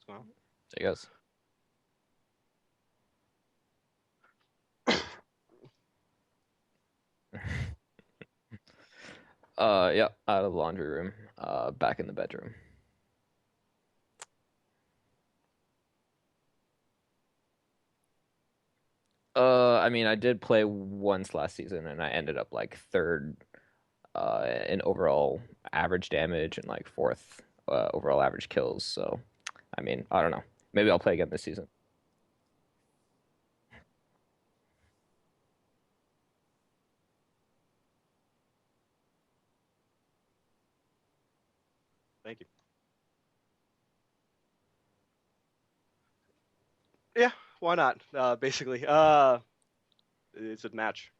Well, See you guys. Yeah, out of the laundry room. Back in the bedroom. I mean, I did play once last season, and I ended up like third in overall average damage and like fourth overall average kills. So, I mean, I don't know. Maybe I'll play again this season. thank you. Yeah, why not? Basically, it's a match.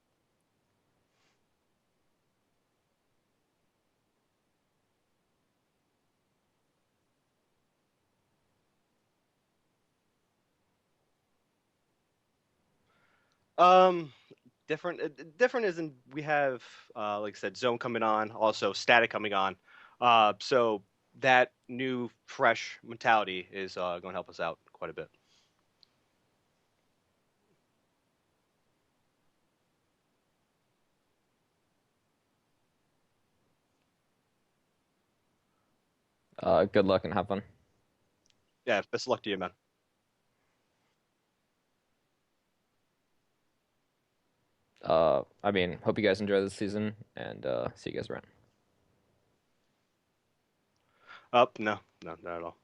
Um, different. Different isn't. We have, like I said, zone coming on, also static coming on. So that new, fresh mentality is going to help us out quite a bit. Good luck and have fun. Yeah, best of luck to you, man. I mean, hope you guys enjoy this season, and see you guys around. Up, no, no, not at all.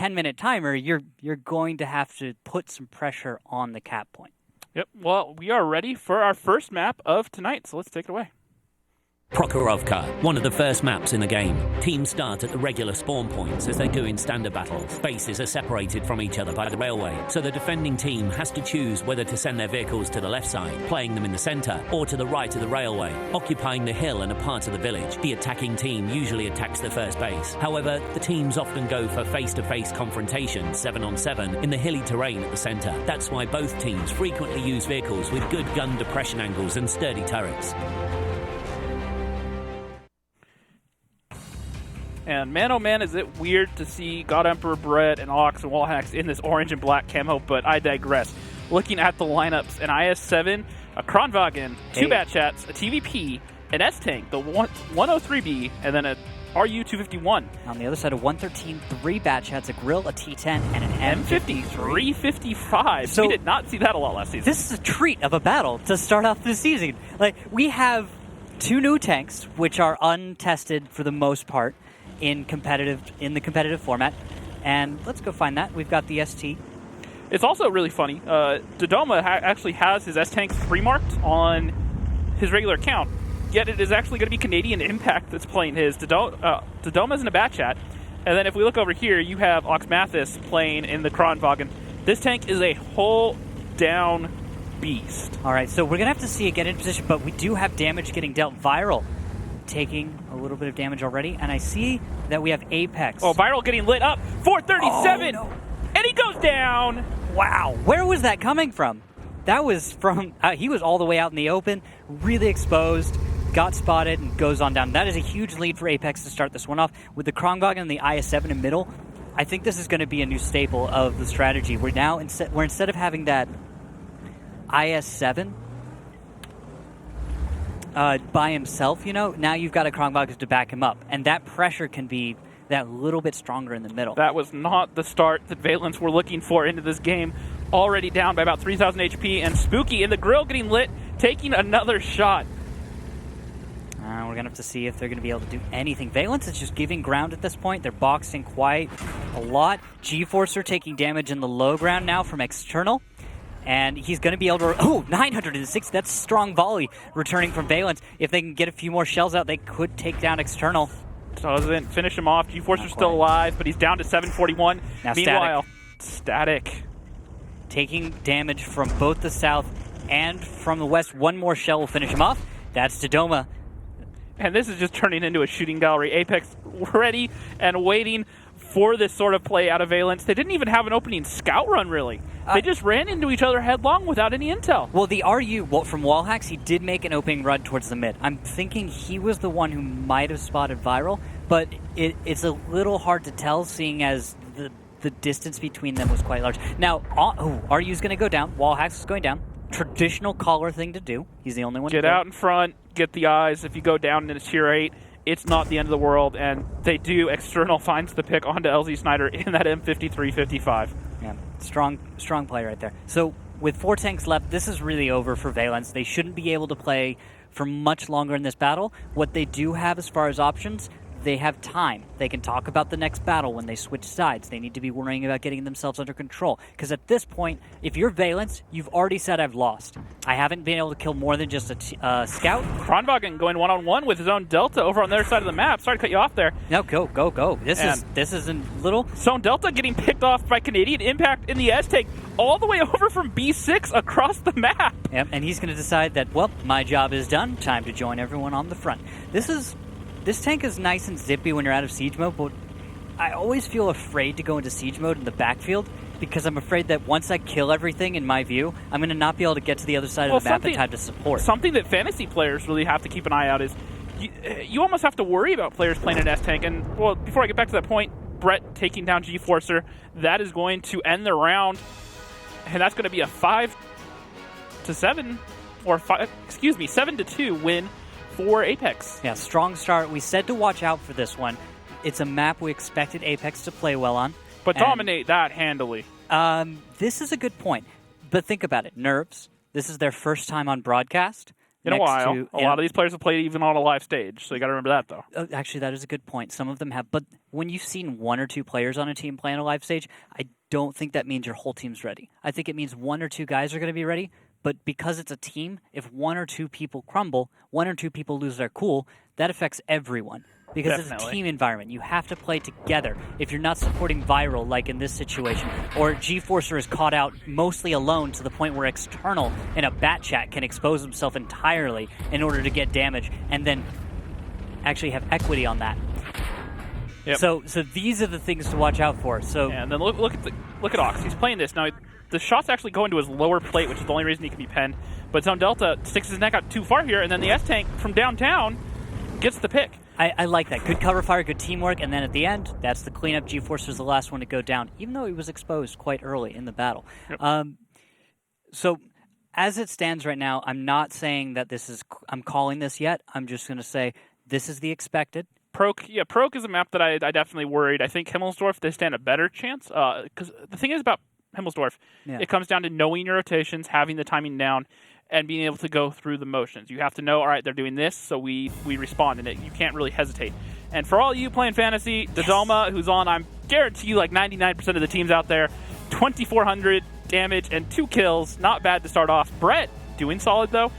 10-minute timer, you're going to have to put some pressure on the cap point. Yep. Well, we are ready for our first map of tonight, so let's take it away. Prokhorovka, one of the first maps in the game. Teams start at the regular spawn points as they do in standard battles. Bases are separated from each other by the railway, so the defending team has to choose whether to send their vehicles to the left side, playing them in the centre, or to the right of the railway, occupying the hill and a part of the village. The attacking team usually attacks the first base. However, the teams often go for face-to-face confrontations, 7-on-7, in the hilly terrain at the centre. That's why both teams frequently use vehicles with good gun depression angles and sturdy turrets. And man, oh man, is it weird to see God Emperor Brett and Ox and Wallhacks in this orange and black camo, but I digress. Looking at the lineups, an IS-7, a Kronwagen, two Batchats, a TVP, an S-Tank, the 103B, and then a RU-251. On the other side, a 113, 3 Batchats, a Grill, a T-10, and an M50 355. So we did not see that a lot last season. This is a treat of a battle to start off the season. Like, we have 2 new tanks, which are untested for the most part in the competitive format. And let's go find that. We've got the ST. It's also really funny. Dodoma actually has his S-Tank 3-marked on his regular account, yet it is actually going to be Canadian Impact that's playing his. Dodoma's in a Batchat. And then if we look over here, you have Ox Mathis playing in the Kronwagen. This tank is a whole down beast. All right, so we're going to have to see it get in position, but we do have damage getting dealt. Viral taking a little bit of damage already, and I see that we have Apex. Oh, Viral getting lit up. 437! Oh, no. And he goes down! Wow, where was that coming from? That was from, he was all the way out in the open, really exposed, got spotted, and goes on down. That is a huge lead for Apex to start this one off. With the Kronwagen and the IS-7 in middle, I think this is going to be a new staple of the strategy. We're now, instead of having that IS-7 by himself, now you've got a Kronwagen to back him up. And that pressure can be that little bit stronger in the middle. That was not the start that Valence were looking for into this game. Already down by about 3,000 HP, and Spooky in the grill getting lit, taking another shot. We're going to have to see if they're going to be able to do anything. Valence is just giving ground at this point. They're boxing quite a lot. G-Forcer taking damage in the low ground now from external. And he's going to be able to... 906, that's strong volley returning from Valence. If they can get a few more shells out, they could take down external. Doesn't finish him off. G-Forcer's still alive, but he's down to 741. Now Meanwhile, Static. Taking damage from both the south and from the west. One more shell will finish him off. That's Dodoma. And this is just turning into a shooting gallery. Apex ready and waiting for this sort of play out of Valence. They didn't even have an opening scout run, really. They just ran into each other headlong without any intel. Well, the RU from Wallhacks, he did make an opening run towards the mid. I'm thinking he was the one who might have spotted Viral, but it's a little hard to tell, seeing as the distance between them was quite large. Now, RU's going to go down. Wallhacks is going down. Traditional caller thing to do. He's the only one. Get out in front, get the eyes. If you go down in a tier 8, it's not the end of the world, and they do. External finds the pick onto LZ Snyder in that M53-55. Yeah, strong play right there. So with 4 tanks left, this is really over for Valence. They shouldn't be able to play for much longer in this battle. What they do have as far as options, they have time. They can talk about the next battle when they switch sides. They need to be worrying about getting themselves under control. Because at this point, if you're Valence, you've already said, I've lost. I haven't been able to kill more than just a scout. Kronwagen going one-on-one with his own Delta over on their side of the map. Sorry to cut you off there. No, go. This is a little... Zone Delta getting picked off by Canadian Impact in the S-Tank all the way over from B6 across the map. Yep, and he's going to decide that, well, my job is done. Time to join everyone on the front. This tank is nice and zippy when you're out of siege mode, but I always feel afraid to go into siege mode in the backfield because I'm afraid that once I kill everything in my view, I'm going to not be able to get to the other side of the map in time to support. Something that fantasy players really have to keep an eye out is you almost have to worry about players playing an S-Tank. And, well, before I get back to that point, Brett taking down G-Forcer, that is going to end the round, and that's going to be a 5-7, or 7-2 win for Apex. Yeah, strong start. We said to watch out for this one. It's a map we expected Apex to play well on. But dominate that handily. This is a good point. But think about it. Nerves, this is their first time on broadcast. In a while. A lot of these players have played even on a live stage, so you got to remember that, though. Actually, that is a good point. Some of them have. But when you've seen one or two players on a team play on a live stage, I don't think that means your whole team's ready. I think it means one or two guys are going to be ready. But because it's a team, if one or two people crumble, one or two people lose their cool, that affects everyone. Because it's a team environment. You have to play together. If you're not supporting Viral, like in this situation, or G-Forcer is caught out mostly alone to the point where External in a bat chat can expose himself entirely in order to get damage, and then actually have equity on that. Yep. So these are the things to watch out for. So and then look at Ox. He's playing this now. The shots actually go into his lower plate, which is the only reason he can be penned. But Zone Delta sticks his neck out too far here, and then the S-Tank from downtown gets the pick. I like that. Good cover fire, good teamwork, and then at the end, that's the cleanup. G-Force was the last one to go down, even though he was exposed quite early in the battle. Yep. So as it stands right now, I'm not saying that I'm calling this yet. I'm just going to say this is the expected. Prok is a map that I definitely worried. I think Himmelsdorf, they stand a better chance. Because the thing is about Himmelsdorf, it comes down to knowing your rotations, having the timing down, and being able to go through the motions. You have to know, all right, they're doing this, so we respond, and you can't really hesitate. And for all you playing Fantasy, Dodoma, who's on, I'm guarantee you like 99% of the teams out there, 2,400 damage and 2 kills. Not bad to start off. Brett, doing solid, though.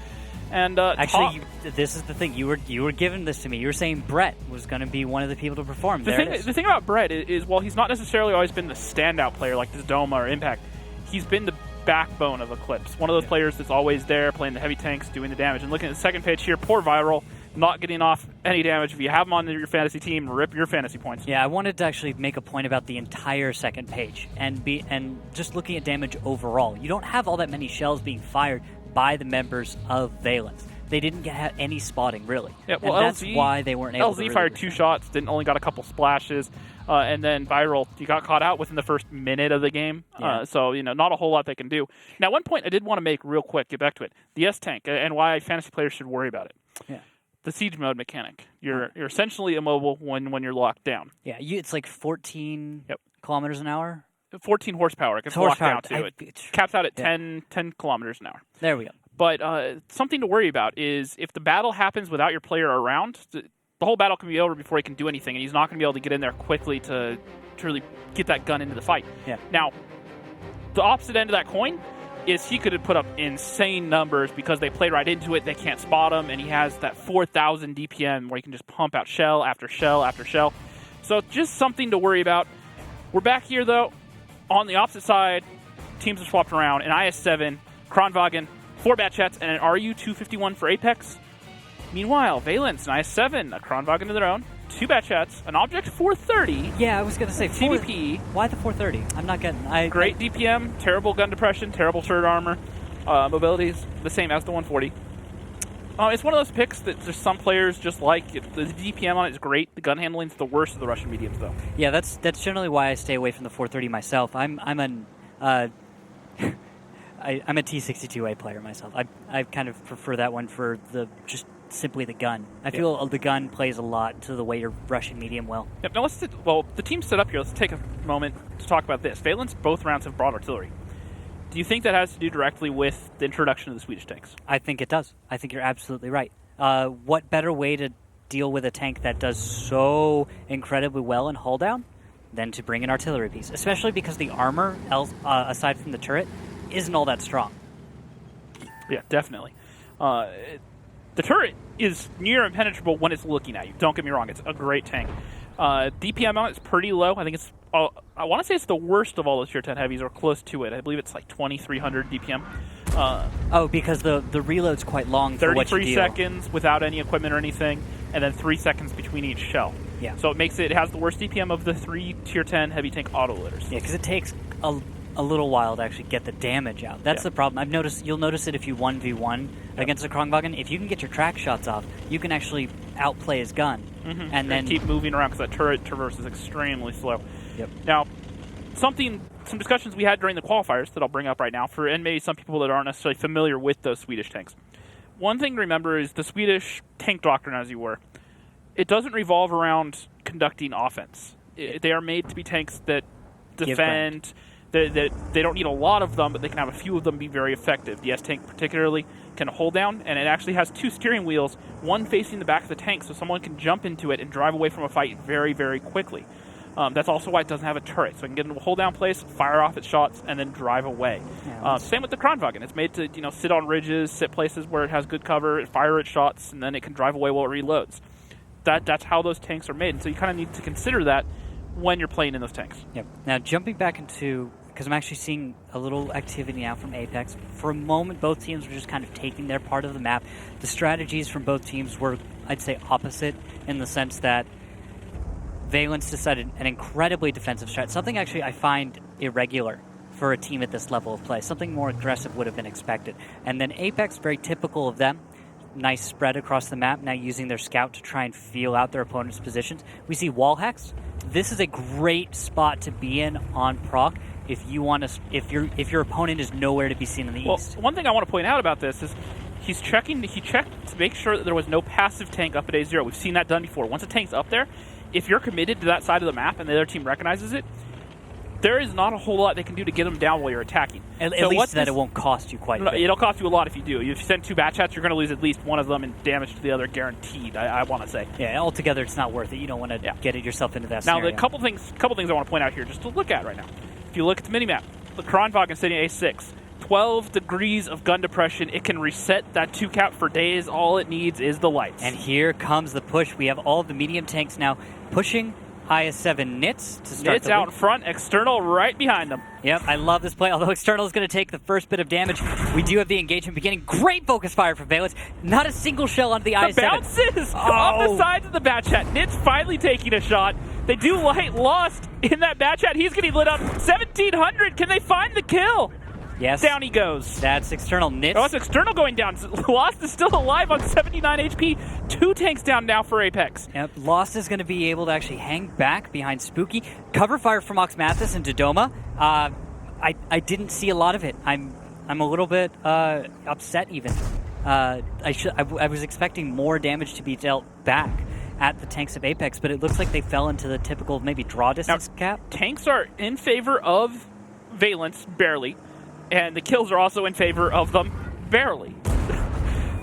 And actually, this is the thing. You were giving this to me. You were saying Brett was going to be one of the people to perform. The thing about Brett is, while he's not necessarily always been the standout player like Dodoma or Impact, he's been the backbone of Eclipse. One of those players that's always there, playing the heavy tanks, doing the damage. And looking at the second page here, poor Viral, not getting off any damage. If you have him on your fantasy team, rip your fantasy points. Yeah, I wanted to actually make a point about the entire second page and just looking at damage overall. You don't have all that many shells being fired by the members of Valence. They didn't have any spotting, really. Yeah, well, and that's why they weren't able to LZ fired 2 shots, only got a couple splashes, and then Viral, he got caught out within the first minute of the game. Yeah. So, not a whole lot they can do. Now, one point I did want to make real quick, get back to it. The S-Tank, and why fantasy players should worry about it. Yeah. The siege mode mechanic. You're essentially immobile when you're locked down. Yeah, it's like 14 kilometers an hour. 14 horsepower. It gets locked down, too. It caps out at 10 kilometers an hour. There we go. But something to worry about is if the battle happens without your player around, the whole battle can be over before he can do anything, and he's not going to be able to get in there quickly to really get that gun into the fight. Yeah. Now, the opposite end of that coin is he could have put up insane numbers because they played right into it, they can't spot him, and he has that 4,000 DPM where he can just pump out shell after shell after shell. So just something to worry about. We're back here, though. On the opposite side, teams are swapped around. An IS-7, Kronwagen, 4 bat chats, and an RU-251 for Apex. Meanwhile, Valence, an IS-7, a Kronwagen of their own, 2 bat chats, an Object 430. Yeah, I was going to say TVP. Why the 430? I'm not getting... Great DPM, terrible gun depression, terrible turret armor. Mobility is the same as the 140. It's one of those picks that there's some players just like. The DPM on it is great. The gun handling is the worst of the Russian mediums, though. Yeah, that's generally why I stay away from the 430 myself. I'm a T62A player myself. I kind of prefer that one for just simply the gun. I feel the gun plays a lot to the way you're rushing medium well. Yep, now the team's set up here. Let's take a moment to talk about this. Valence, both rounds have broad artillery. Do you think that has to do directly with the introduction of the Swedish tanks? I think it does. I think you're absolutely right. What better way to deal with a tank that does so incredibly well in hull down than to bring an artillery piece, especially because the armor, aside from the turret, isn't all that strong. Yeah, definitely. The turret is near impenetrable when it's looking at you. Don't get me wrong, it's a great tank. DPM on it's pretty low. I think it's I want to say it's the worst of all those tier 10 heavies, or close to it. I believe it's like 2,300 DPM. Because the reload's quite long for what you deal. 33 seconds without any equipment or anything, and then 3 seconds between each shell. Yeah. So it has the worst DPM of the 3 tier 10 heavy tank auto loaders. Yeah, because it takes a little while to actually get the damage out. That's the problem. You'll notice it if you 1v1 against a Kronwagen. If you can get your track shots off, you can actually outplay his gun. Mm-hmm. And then keep moving around because that turret traverse is extremely slow. Yep. Now, some discussions we had during the qualifiers that I'll bring up right now, and maybe some people that aren't necessarily familiar with those Swedish tanks. One thing to remember is the Swedish tank doctrine, as you were. It doesn't revolve around conducting offense. They are made to be tanks that defend, They don't need a lot of them, but they can have a few of them be very effective. The S-Tank particularly can hold down, and it actually has 2 steering wheels, one facing the back of the tank, so someone can jump into it and drive away from a fight very, very quickly. That's also why it doesn't have a turret, so it can get into a hold-down place, fire off its shots, and then drive away. Yeah, same with the Kranvagn. It's made to sit on ridges, sit places where it has good cover, fire its shots, and then it can drive away while it reloads. That's how those tanks are made, and so you kind of need to consider that when you're playing in those tanks. Yep. Now, jumping back into, because I'm actually seeing a little activity now from Apex. For a moment, both teams were just kind of taking their part of the map. The strategies from both teams were, I'd say, opposite in the sense that Valence decided an incredibly defensive strat, something actually I find irregular for a team at this level of play. Something more aggressive would have been expected. And then Apex, very typical of them, nice spread across the map, now using their scout to try and feel out their opponent's positions. We see wall hacks. This is a great spot to be in on Proc if you want to, if your opponent is nowhere to be seen in the east. One thing I want to point out about this is he checked to make sure that there was no passive tank up at A0. We've seen that done before. Once a tank's up there, if you're committed to that side of the map and the other team recognizes it, there is not a whole lot they can do to get them down while you're attacking. At least that it won't cost you quite a bit. It'll cost you a lot if you do. If you send 2 bat chats, you're going to lose at least one of them and damage to the other guaranteed, I want to say. Yeah, altogether it's not worth it. You don't want to get it yourself into that scenario. Now, the couple things I want to point out here just to look at right now. If you look at the minimap, the Kranvagn sitting at A6, 12 degrees of gun depression. It can reset that 2 cap for days. All it needs is the lights. And here comes the push. We have all of the medium tanks now pushing IS-7 Nits to start. Nits out in front, External right behind them. Yep, I love this play. Although External is going to take the first bit of damage, we do have the engagement beginning. Great focus fire for Valence. Not a single shell onto the IS-7. The bounces off the sides of the bat chat. Nits finally taking a shot. They do light Lost in that bat chat. He's getting lit up. 1,700. Can they find the kill? Yes. Down he goes. That's External. Nits. Oh, it's External going down. Lost is still alive on 79 HP. 2 tanks down now for Apex. Yep. Lost is going to be able to actually hang back behind Spooky. Cover fire from Oxmathis and Dodoma. I didn't see a lot of it. I'm a little bit upset even. I was expecting more damage to be dealt back at the tanks of Apex, but it looks like they fell into the typical maybe draw distance cap. Tanks are in favor of Valence, barely. And the kills are also in favor of them, barely.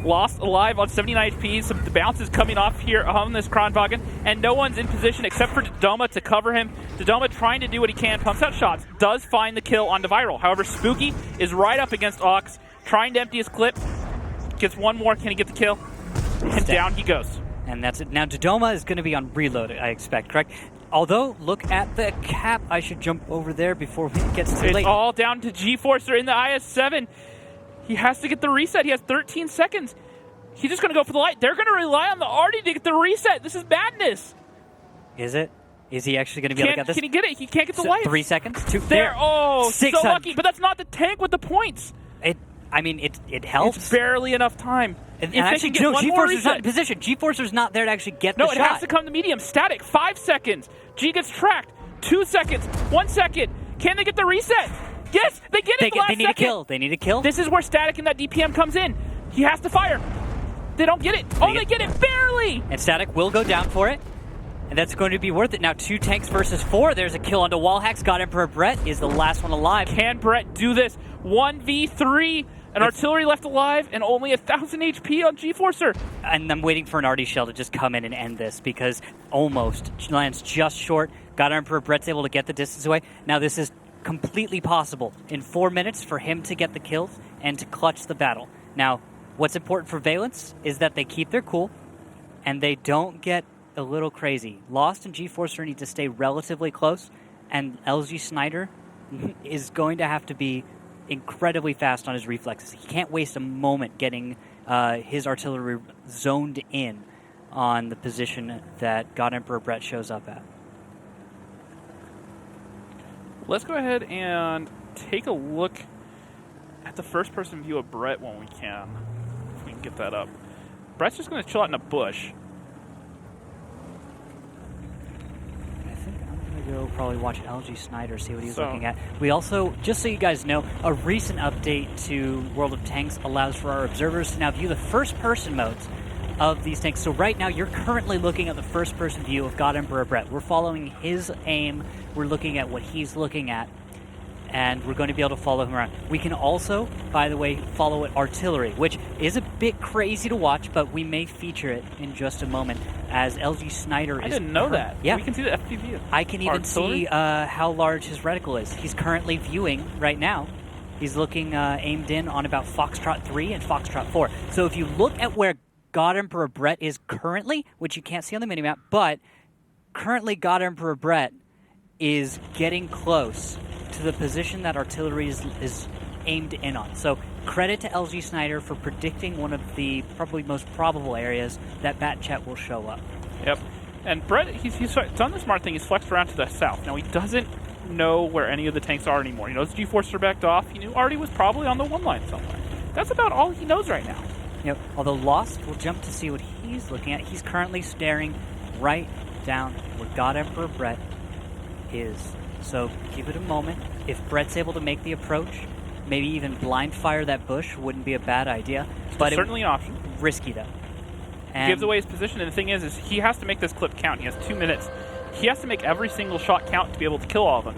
Lost alive on 79 HP. Some the bounces coming off here on this Kranvagn, and no one's in position except for Dodoma to cover him. Dodoma trying to do what he can, pumps out shots, does find the kill on Viral. However, Spooky is right up against Ox, trying to empty his clip. Gets one more, can he get the kill? And down he goes. And that's it. Now Dodoma is going to be on reload, I expect, correct? Although, look at the cap. I should jump over there before it gets too late. It's all down to G-Forcer in the IS-7. He has to get the reset. He has 13 seconds. He's just going to go for the light. They're going to rely on the Artie to get the reset. This is madness. Is it? Is he actually going to be able to get this? Can he get it? He can't get the light. 3 seconds? 2. There. Oh, 600. so lucky. But that's not the tank with the points. It helps. It's barely enough time. And actually, no, G-Forcer's not in position. G-Forcer's not there to actually get the shot. No, it has to come to medium. Static. 5 seconds. G gets tracked. 2 seconds. 1 second. Can they get the reset? Yes, they get it. They need a kill. They need a kill. This is where Static in that DPM comes in. He has to fire. They don't get it. They get it barely. And Static will go down for it. And that's going to be worth it. Now 2 tanks versus 4. There's a kill onto Wallhacks. God Emperor Brett is the last one alive. Can Brett do this? 1v3. An artillery left alive and only 1,000 HP on G-Forcer. And I'm waiting for an Artie shell to just come in and end this because almost lands just short. God Emperor Brett's able to get the distance away. Now this is completely possible in 4 minutes for him to get the kills and to clutch the battle. Now, what's important for Valence is that they keep their cool and they don't get a little crazy. Lost and G-Forcer need to stay relatively close, and LG Snyder is going to have to be incredibly fast on his reflexes. He can't waste a moment getting his artillery zoned in on the position that God Emperor Brett shows up at. Let's go ahead and take a look at the first-person view of Brett when we can. If we can get that up. Brett's just going to chill out in a bush. Go probably watch LG Snyder, see what he's looking at. We also, just so you guys know, a recent update to World of Tanks allows for our observers to now view the first-person modes of these tanks. So right now, you're currently looking at the first-person view of God Emperor Brett. We're following his aim. We're looking at what he's looking at. and we're going to be able to follow him around. We can also, by the way, follow artillery, which is a bit crazy to watch, but we may feature it in just a moment as LG Snyder is... I didn't know that. Yeah. We can see the FPV. I can even artillery? see how large his reticle is. He's currently viewing right now. He's looking aimed in on about Foxtrot 3 and Foxtrot 4. So if you look at where God Emperor Brett is currently, which you can't see on the minimap, but currently God Emperor Brett is getting close to the position that artillery is aimed in on. So credit to LG Snyder for predicting one of the probably most probable areas that Bat Chat will show up. Yep. And Brett, he's done the smart thing. He's flexed around to the south. Now, he doesn't know where any of the tanks are anymore. He knows G-Force are backed off. He knew Artie was probably on the one line somewhere. That's about all he knows right now. Yep. Although Lost will jump to see what he's looking at. He's currently staring right down where God Emperor Brett is. So give it a moment. If Brett's able to make the approach, maybe even blind fire that bush wouldn't be a bad idea. But certainly an option. Risky though. He gives away his position, and the thing is he has to make this clip count. He has 2 minutes. He has to make every single shot count to be able to kill all of them.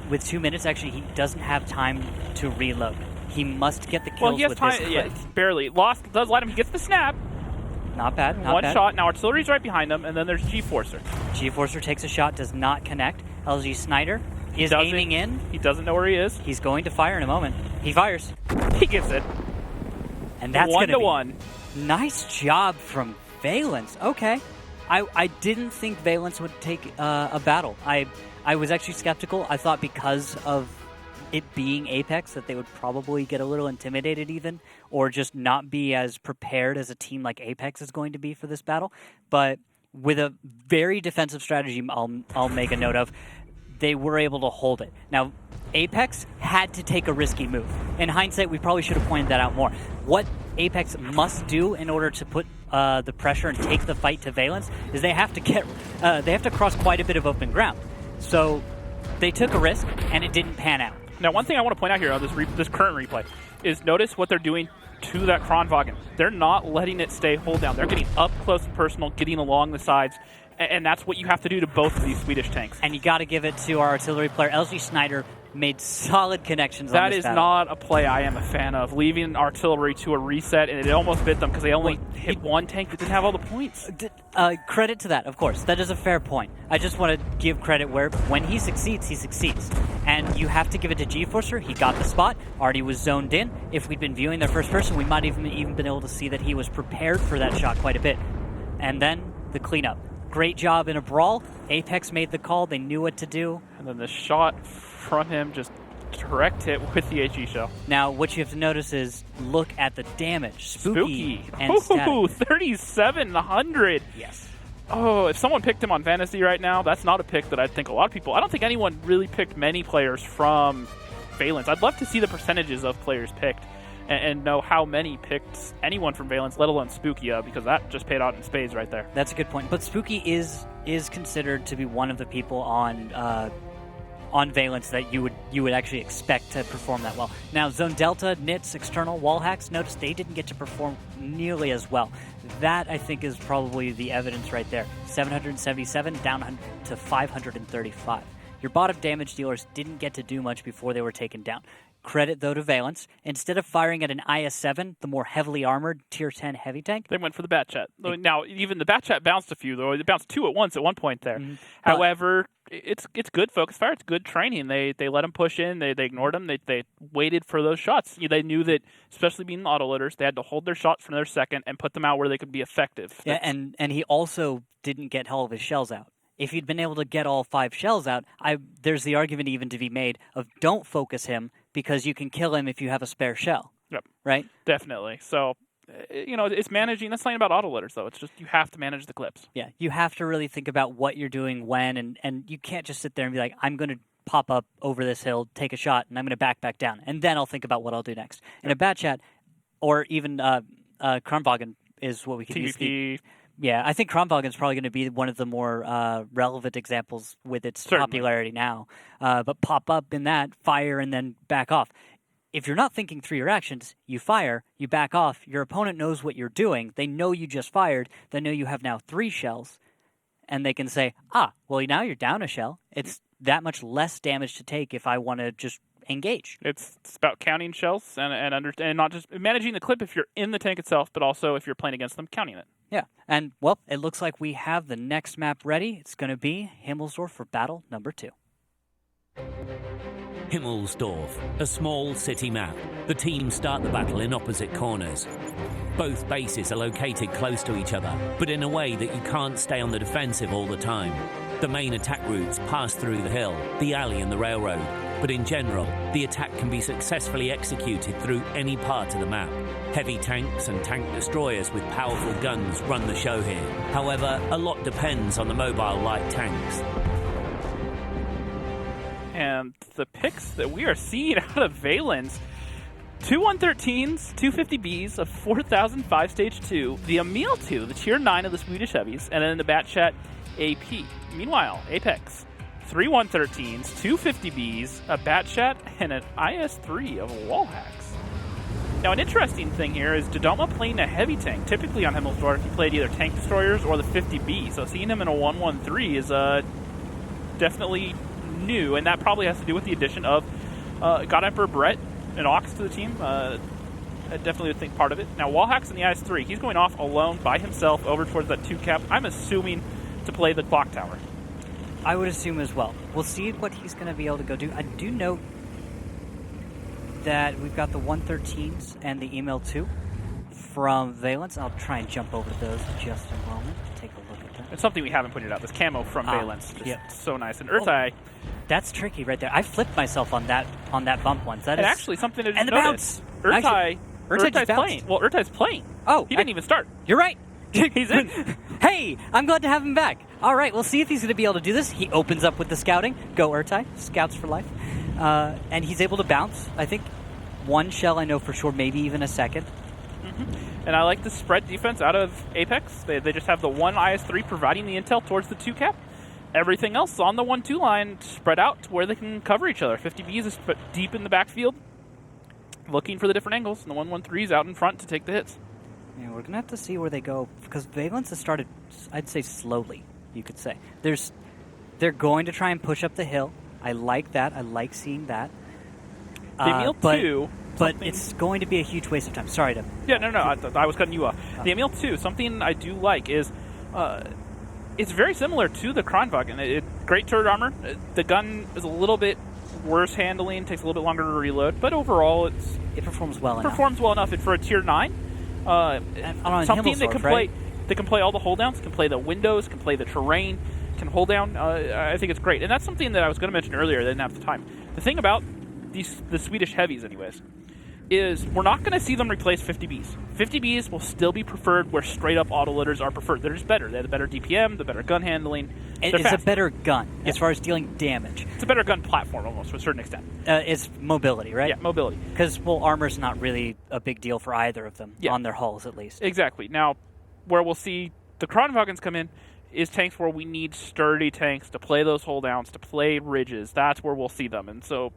With 2 minutes, actually, he doesn't have time to reload. He must get the kills well, he has with time, his clip. yeah, barely. Lost does let him. He gets the snap. Not bad. Not One bad. shot. Now artillery's right behind him, and then there's G-Forcer. G-Forcer takes a shot, does not connect. LG Snyder is aiming in. He doesn't know where he is. He's going to fire in a moment. He fires. He gets it. And that's 1 going to 1. Nice job from Valence. Okay. I didn't think Valence would take a battle. I was actually skeptical. I thought because of it being Apex that they would probably get a little intimidated even, or just not be as prepared as a team like Apex is going to be for this battle. But with a very defensive strategy I'll make a note of, they were able to hold it. Now, Apex had to take a risky move. In hindsight, we probably should have pointed that out more. What Apex must do in order to put the pressure and take the fight to Valence is they have to cross quite a bit of open ground. So they took a risk, and it didn't pan out. Now, one thing I want to point out here on this current replay is notice what they're doing to that Kronwagen. They're not letting it stay hold down. They're getting up close and personal, getting along the sides, and that's what you have to do to both of these Swedish tanks. And you got to give it to our artillery player. LG Snyder made solid connections on That this is battle. not a play I am a fan of, leaving artillery to a reset, and it almost bit them because they only hit one tank that didn't have all the points. Credit to that, of course. That is a fair point. I just want to give credit where when he succeeds, he succeeds. And you have to give it to G-Forcer. He got the spot. Artie was zoned in. If we'd been viewing their first person, we might even been able to see that he was prepared for that shot quite a bit. And then the cleanup. Great job in a brawl. Apex made the call. They knew what to do. And then the shot from him, just direct hit with the HE shell. Now, what you have to notice is look at the damage. Spooky. And Ooh, static. 3,700. Yes. Oh, if someone picked him on Fantasy right now, that's not a pick that I think a lot of people... I don't think anyone really picked many players from Valence. I'd love to see the percentages of players picked and know how many picked anyone from Valence, let alone Spooky, because that just paid out in spades right there. That's a good point. But Spooky is considered to be one of the people on Valence that you would actually expect to perform that well. Now, Zone Delta, Nits, External, Wall Hacks, notice they didn't get to perform nearly as well. That, I think, is probably the evidence right there. 777 down to 535. Your bottom damage dealers didn't get to do much before they were taken down. Credit, though, to Valence. Instead of firing at an IS-7, the more heavily armored Tier 10 heavy tank, they went for the Bat Chat. Now, even the Bat Chat bounced a few, though. It bounced 2 at once at one point there. Mm-hmm. However, it's good focus fire. It's good training. They let him push in. They ignored him. They waited for those shots. They knew that, especially being autoloaders, they had to hold their shots for another second and put them out where they could be effective. Yeah, and he also didn't get all of his shells out. If he'd been able to get all 5 shells out, there's the argument even to be made of don't focus him because you can kill him if you have a spare shell. Yep. Right? Definitely. So, it's managing. That's not about autoloaders, though. It's just you have to manage the clips. Yeah, you have to really think about what you're doing when, and you can't just sit there and be like, I'm going to pop up over this hill, take a shot, and I'm going to back down, and then I'll think about what I'll do next. In a Bat Chat, or even Kronwagen is what we could use. Yeah, I think Kronwagen is probably going to be one of the more relevant examples with its popularity now. But pop up in that, fire, and then back off. If you're not thinking through your actions, you fire, you back off, your opponent knows what you're doing, they know you just fired, they know you have now 3 shells, and they can say, well, now you're down a shell. It's that much less damage to take if I want to just engage. It's about counting shells and not just managing the clip if you're in the tank itself, but also if you're playing against them, counting it. Yeah, and, well, it looks like we have the next map ready. It's going to be Himmelsdorf for battle number 2. Himmelsdorf, a small city map. The teams start the battle in opposite corners. Both bases are located close to each other, but in a way that you can't stay on the defensive all the time. The main attack routes pass through the hill, the alley and the railroad, but in general, the attack can be successfully executed through any part of the map. Heavy tanks and tank destroyers with powerful guns run the show here. However, a lot depends on the mobile light tanks. And the picks that we are seeing out of Valence, 2 113s, 250Bs, a 4005 Stage 2, the Emil 2, the Tier 9 of the Swedish Heavies, and then the Batchat AP. Meanwhile, Apex, 3 113s, 250Bs, a Batchat, and an IS-3 of Wallhacks. Now, an interesting thing here is Dodoma playing a heavy tank. Typically on Himmelsdorf, he played either tank destroyers or the 50B, so seeing him in a 113 is definitely new, and that probably has to do with the addition of God Emperor Brett and Ox to the team. I definitely would think part of it. Now, Wallhacks in the IS-3, he's going off alone by himself over towards that 2 cap. I'm assuming to play the clock tower. I would assume as well. We'll see what he's going to be able to go do. I do note that we've got the 113s and the Email 2 from Valence. I'll try and jump over to those in just a moment. Take a look at that. It's something we haven't pointed out. This camo from Valence, just so nice. And Earth-Eye. That's tricky right there. I flipped myself on that bump once. That and is actually something to and the notice. bounce. Earth-Eye's playing. Well, Earth-Eye's playing. Oh, he didn't even start. You're right. He's in. Hey, I'm glad to have him back. All right, we'll see if he's going to be able to do this. He opens up with the scouting. Go Urtai, scouts for life. And he's able to bounce, I think, 1 shell, I know for sure, maybe even a second. Mm-hmm. And I like the spread defense out of Apex. They just have the 1 IS-3 providing the intel towards the 2 cap. Everything else on the 1-2 line spread out to where they can cover each other. 50Bs is deep in the backfield, looking for the different angles, and the 113's out in front to take the hits. Yeah, we're going to have to see where they go, because Valence has started, I'd say, slowly, you could say. They're going to try and push up the hill. I like that. I like seeing that. The Emil 2... But it's going to be a huge waste of time. Sorry to... Yeah, no, I was cutting you off. The Emil 2, something I do like is... it's very similar to the Kronwagen. Great turret armor. The gun is a little bit worse handling, takes a little bit longer to reload, but overall it performs well enough. Performs well enough. And for a Tier 9, something that can play... They can play all the holddowns, can play the windows, can play the terrain, can hold down. I think it's great. And that's something that I was going to mention earlier. I didn't have the time. The thing about the Swedish heavies, anyways, is we're not going to see them replace 50Bs. 50Bs will still be preferred where straight-up autoloaders are preferred. They're just better. They have the better DPM, the better gun handling. It's a better gun as far as dealing damage. It's a better gun platform almost to a certain extent. It's mobility, right? Yeah, mobility. Because, well, armor's not really a big deal for either of them, on their hulls at least. Exactly. Now, where we'll see the Kronwagens come in is tanks where we need sturdy tanks to play those holdowns, to play ridges. That's where we'll see them. And so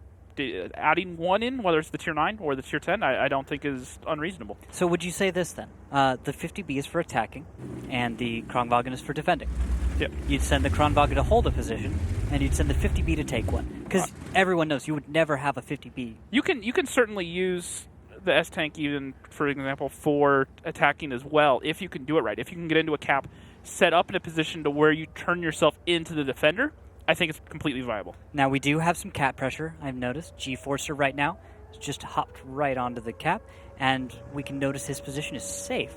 adding 1 in, whether it's the Tier 9 or the Tier 10, I don't think is unreasonable. So would you say this then? The 50B is for attacking, and the Kronwagen is for defending. Yep. You'd send the Kronwagen to hold a position, and you'd send the 50B to take one. Because everyone knows you would never have a 50B. You can certainly use the S-Tank even, for example, for attacking as well, if you can do it right. If you can get into a cap, set up in a position to where you turn yourself into the defender, I think it's completely viable. Now, we do have some cap pressure, I've noticed. G-Forcer right now has just hopped right onto the cap, and we can notice his position is safe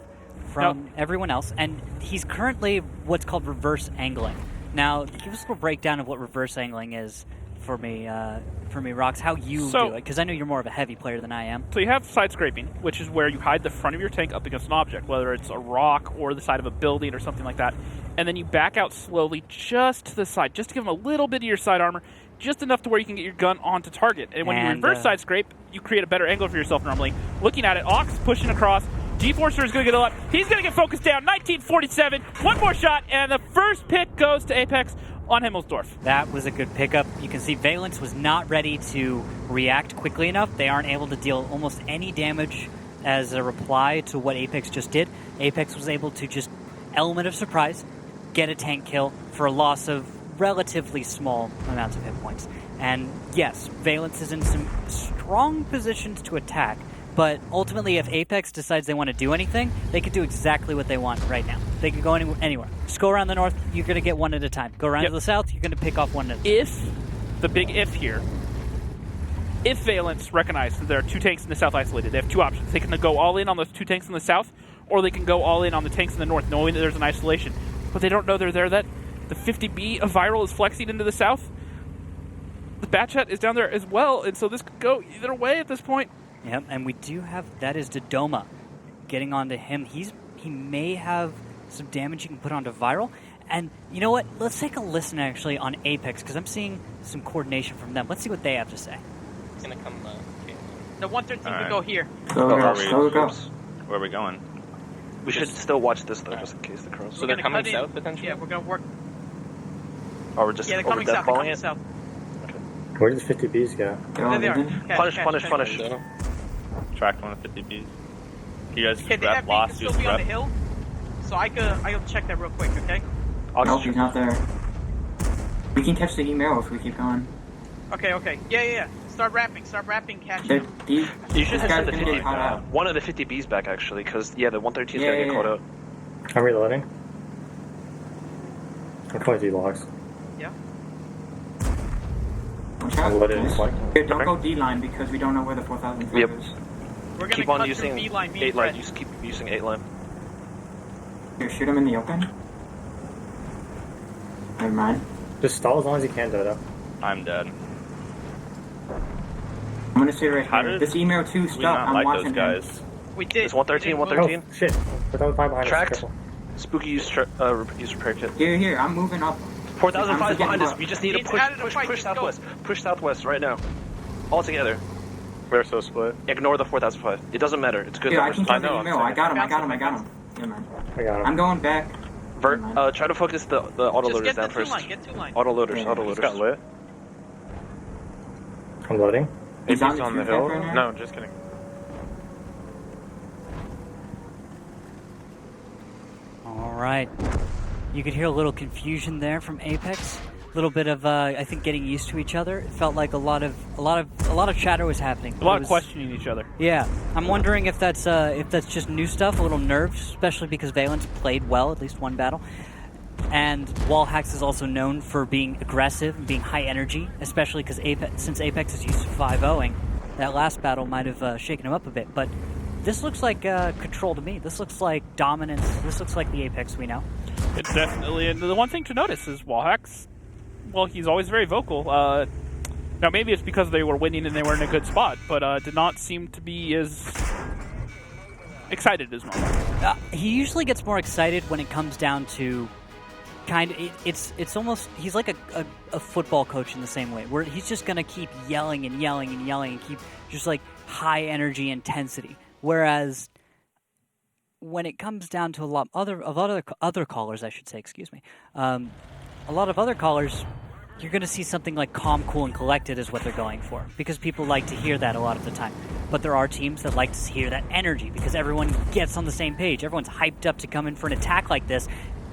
from everyone else, and he's currently what's called reverse angling. Now, give us a little breakdown of what reverse angling is for me, Rox, how you do it, because I know you're more of a heavy player than I am. So you have side scraping, which is where you hide the front of your tank up against an object, whether it's a rock or the side of a building or something like that. And then you back out slowly just to the side, just to give them a little bit of your side armor, just enough to where you can get your gun onto target. And when you reverse side scrape, you create a better angle for yourself normally. Looking at it, Ox pushing across. G-Forcer is going to get a lot. He's going to get focused down. 1947. One more shot, and the first pick goes to Apex on Himmelsdorf. That was a good pickup. You can see Valence was not ready to react quickly enough. They aren't able to deal almost any damage as a reply to what Apex just did. Apex was able to just element of surprise, get a tank kill for a loss of relatively small amounts of hit points. And yes, Valence is in some strong positions to attack, but ultimately if Apex decides they want to do anything, they can do exactly what they want right now. They can go anywhere. Just go around the north, you're going to get one at a time. Go around to the south, you're going to pick off one at a time. If, the big if here, if Valence recognizes that there are 2 tanks in the south isolated, they have 2 options. They can go all in on those 2 tanks in the south, or they can go all in on the tanks in the north, knowing that there's an isolation. But they don't know they're there. That the 50B of Viral is flexing into the south. The Batchat is down there as well, and so this could go either way at this point. Yep, and we do have, that is Dodoma getting onto him. He may have some damage he can put onto Viral. And you know what? Let's take a listen actually on Apex, because I'm seeing some coordination from them. Let's see what they have to say. It's going to come... The 113 All would right. go here. Go. Where are we going? We should still watch this though, just in case the cross. So they're coming south, potentially? Yeah, we're going to work. Or we're just Yeah, they're over coming south. They're deathballing coming it. south. Where does 50Bs go? There they are. Punish. Track 150Bs. You guys Okay, rep, that lost, can still use be on rep. the hill. So I'll check that real quick, okay? Nope, he's not there. We can catch the email if we keep going. Okay. Yeah. Start rapping, catch him. You should This guy's gonna get caught out. one of the 50Bs back actually, because the 113 is gonna get caught out. I'm reloading. I'm calling these logs. Yeah. I'm loaded in flank. Here, don't go D-line because we don't know where the 4005 Yep. is. We're going to Keep on cut using through B-line, me 8 and line. Fred. Just keep using 8 line. Here, shoot him in the open. Never mind. Just stall as long as you can, Dodo. I'm dead. I'm gonna stay right How here. did This email 2 We stuff, not I'm like watching those guys. We did. It's 113, We did. 113. Oh, shit. Without the 5 behind Tracked. us. Careful. Spooky use repair kit. Here, I'm moving up. 4005 I'm behind us. forgetting We just need to It's out of the push fight, just go. southwest. Push southwest right now. All together. We're so split. Ignore the 4005. It doesn't matter. It's good Here, I numbers. can kill the know, email. I'm I got him. saying. Yeah, man. I got him. I'm going back. Try to focus the Just autoloaders get the down 2 first. line, get 2 line. Autoloaders, Yeah. Just got autoloaders. lit. I'm loading. He's AP's on on the the hill. right now? No, just kidding. All right. You could hear a little confusion there from Apex. A little bit of, I think, getting used to each other. It felt like a lot of chatter was happening. A lot It of was- questioning each other. Yeah, I'm wondering if that's just new stuff, a little nerves, especially because Valence played well, at least one battle. And Wallhacks is also known for being aggressive and being high energy, especially because since Apex is used to 5-0ing, that last battle might have shaken him up a bit. But this looks like control to me. This looks like dominance. This looks like the Apex we know. It's definitely, and the one thing to notice is Wallhacks, well, he's always very vocal. Now, maybe it's because they were winning and they were in a good spot, but did not seem to be as excited as normal. He usually gets more excited when it comes down to it's almost, he's like a football coach in the same way, where he's just going to keep yelling and keep just like high energy intensity. Whereas when it comes down to a lot other callers, I should say, excuse me, a lot of other callers, you're going to see something like calm, cool, and collected is what they're going for, because people like to hear that a lot of the time. But there are teams that like to hear that energy because everyone gets on the same page. Everyone's hyped up to come in for an attack like this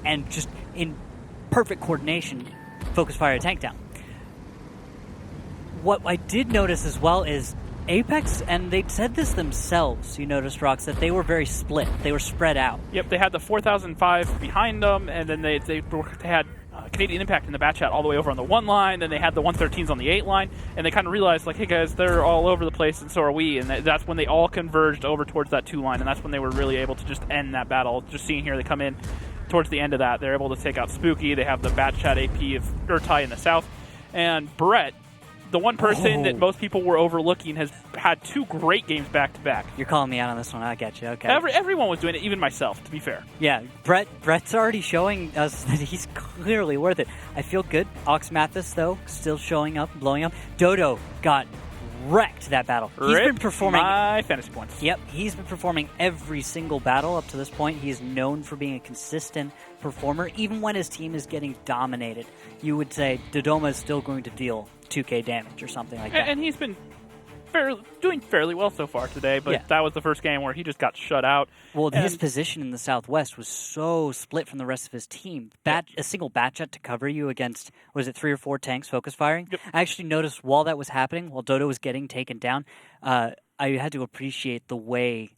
and just in perfect coordination focus fire a tank down. What I did notice as well is Apex, and they said this themselves, you noticed, Rox, that they were very split. They were spread out. Yep, they had the 4005 behind them, and then they had Canadian Impact in the bat chat all the way over on the 1 line, then they had the 113s on the 8 line, and they kind of realized, like, hey guys, they're all over the place, and so are we, and that's when they all converged over towards that 2 line, and that's when they were really able to just end that battle. Just seeing here, they come in towards the end of that, they're able to take out Spooky, they have the bat chat AP of Urtai in the south, and Brett, the one person that most people were overlooking, has had 2 great games back-to-back. You're calling me out on this one. I get you. Okay. Everyone was doing it, even myself, to be fair. Yeah, Brett's already showing us that he's clearly worth it. I feel good. Ox Mathis, though, still showing up, blowing up. Dodo got wrecked that battle. He's been performing my fantasy points. Yep, he's been performing every single battle up to this point. He is known for being a consistent performer. Even when his team is getting dominated, you would say Dodoma is still going to deal 2k damage or something like that. And he's been doing fairly well so far today, but that was the first game where he just got shut out. Well, his position in the Southwest was so split from the rest of his team. A single Batchat to cover you against, was it 3 or 4 tanks focus firing? Yep. I actually noticed while that was happening, while Dodo was getting taken down, I had to appreciate the way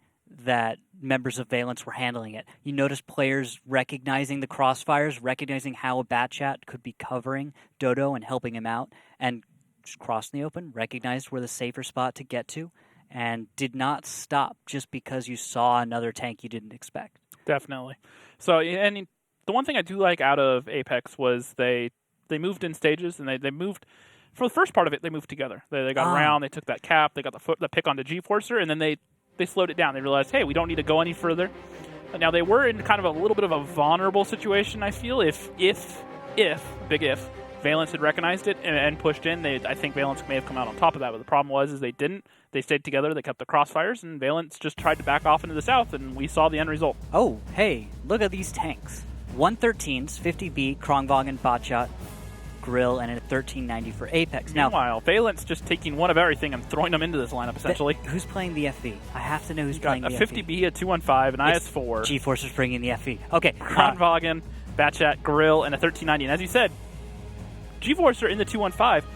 that members of Valence were handling it. You notice players recognizing the crossfires, recognizing how a Batchat could be covering Dodo and helping him out, and just crossed in the open, recognized where the safer spot to get to, and did not stop just because you saw another tank you didn't expect. Definitely. So, and the one thing I do like out of Apex was they moved in stages, and they moved, for the first part of it, they moved together. They got around, they took that cap, they got the pick on the G-Forcer, and then they slowed it down. They realized, hey, we don't need to go any further. Now, they were in kind of a little bit of a vulnerable situation, I feel, if big if, Valence had recognized it and pushed in. I think Valence may have come out on top of that, but the problem was they didn't. They stayed together, they kept the crossfires, and Valence just tried to back off into the south, and we saw the end result. Oh, hey, look at these tanks. 113s, 50B, Krongwagen, Batchat, Grill, and a 1390 for Apex. Meanwhile, Valence just taking one of everything and throwing them into this lineup, essentially. Who's playing the FV? I have to know who's playing the FV. A 50B, a 215, an IS-4. G-Forcer's bringing the FV. Okay. Krongwagen, Batchat, Grill, and a 1390. And as you said, G-Forcer in the 215.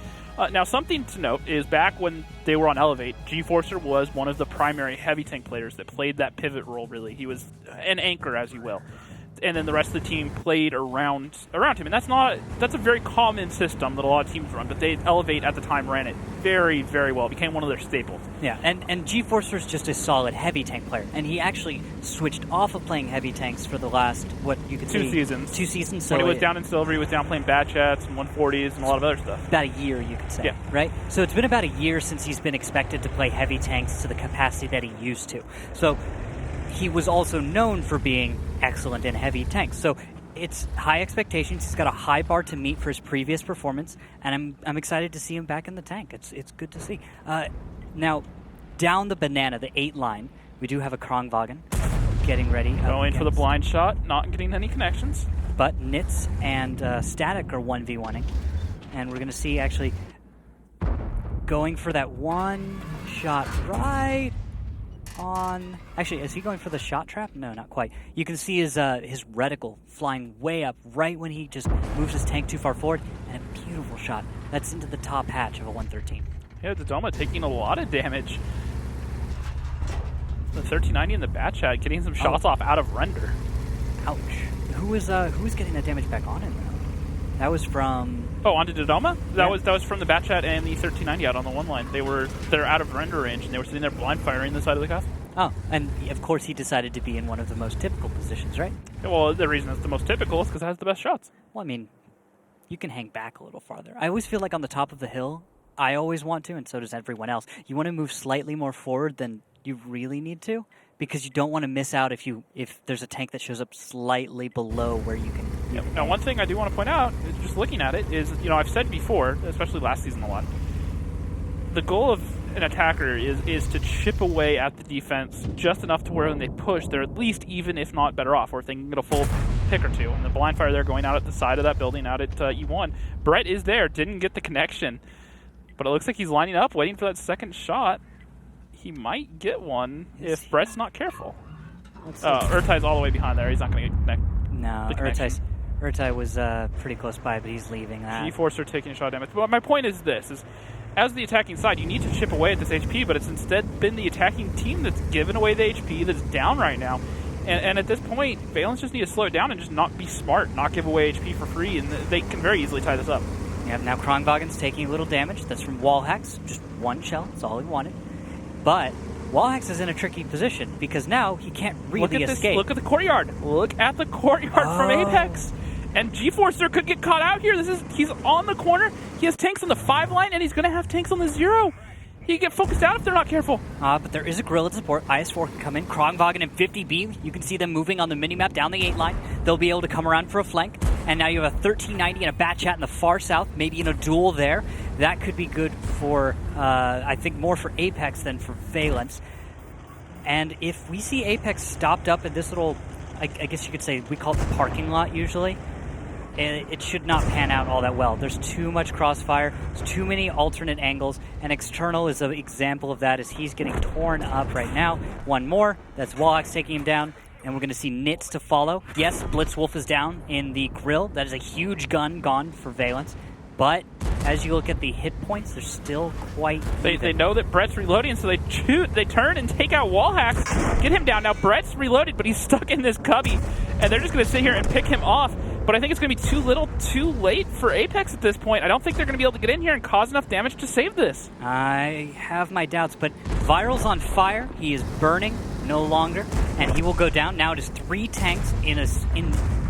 Now, something to note is back when they were on Elevate, G-Forcer was one of the primary heavy tank players that played that pivot role, really. He was an anchor, as you will. And then the rest of the team played around him. And that's a very common system that a lot of teams run, but they Elevate at the time ran it very, very well. It became one of their staples. Yeah, and G-Forcer's just a solid heavy tank player. And he actually switched off of playing heavy tanks for the last, two seasons. 2 seasons. So when he was down in Silver, he was down playing Batchats and 140s and a lot of other stuff. About a year, you could say, yeah. Right? So it's been about a year since he's been expected to play heavy tanks to the capacity that he used to. So he was also known for being excellent in heavy tanks. So it's high expectations. He's got a high bar to meet for his previous performance, and I'm excited to see him back in the tank. It's good to see. Now, down the banana, the 8 line, we do have a Krongwagen getting ready. Going for the blind shot, not getting any connections. But Nitz and Static are 1v1ing, and we're going to see actually going for that one shot right on. Actually, is he going for the shot trap? No, not quite. You can see his reticle flying way up right when he just moves his tank too far forward, and a beautiful shot. That's into the top hatch of a 113. Yeah, Dodoma taking a lot of damage. The 1390 and the Batchat getting some shots off out of render. Ouch. Who was getting that damage back on him though? That was from. Oh, onto Dodoma? That was from the Batchat and the 1390 out on the one line. They're out of render range, and they were sitting there blind firing the side of the castle. Oh, and of course he decided to be in one of the most typical positions, right? Yeah, well, the reason it's the most typical is because it has the best shots. Well, I mean, you can hang back a little farther. I always feel like on the top of the hill, I always want to, and so does everyone else. You want to move slightly more forward than you really need to, because you don't want to miss out if there's a tank that shows up slightly below where you can. Now, one thing I do want to point out, just looking at it, is I've said before, especially last season a lot, the goal of an attacker is to chip away at the defense just enough to where when they push, they're at least even, if not better off, or if they can get a full pick or two. And the blind fire there going out at the side of that building out at E1. Brett is there, didn't get the connection, but it looks like he's lining up, waiting for that second shot. He might get one if Brett's not careful. Urtai's all the way behind there. He's not going to get connected. No, Urtai was pretty close by, but he's leaving that. G-Forcer taking shot damage. But my point is this, as the attacking side, you need to chip away at this HP, but it's instead been the attacking team that's given away the HP that's down right now. And at this point, Valence just need to slow it down and just not be smart, not give away HP for free, and they can very easily tie this up. Yeah, now Krongwagen's taking a little damage. That's from wall hacks. Just one shell. That's all he wanted. But Wallhacks is in a tricky position because now he can't really escape. Look at the courtyard. Look at the courtyard from Apex. And G-Forcer could get caught out here. He's on the corner. He has tanks on the 5 line, and he's going to have tanks on the 0. He can get focused out if they're not careful. But there is a gorilla support. IS-4 can come in. Krongwagen and 50B. You can see them moving on the minimap down the 8 line. They'll be able to come around for a flank. And now you have a 1390 and a Batchat in the far south, maybe in a duel there. That could be good for, I think, more for Apex than for Valence. And if we see Apex stopped up at this little, I guess you could say, we call it the parking lot usually. it should not pan out all that well. There's too much crossfire, there's too many alternate angles, and External is an example of that as he's getting torn up right now. One more, that's Wallach's taking him down, and we're going to see Nits to follow. Yes, Blitzwolf is down in the grill. That is a huge gun gone for Valence. But as you look at the hit points, they're still quite They know that Brett's reloading, so they turn and take out Wallhacks, get him down. Now Brett's reloaded, but he's stuck in this cubby, and they're just going to sit here and pick him off. But I think it's going to be too little, too late for Apex at this point. I don't think they're going to be able to get in here and cause enough damage to save this. I have my doubts, but Viral's on fire. He is burning no longer, and he will go down. Now it is 3 tanks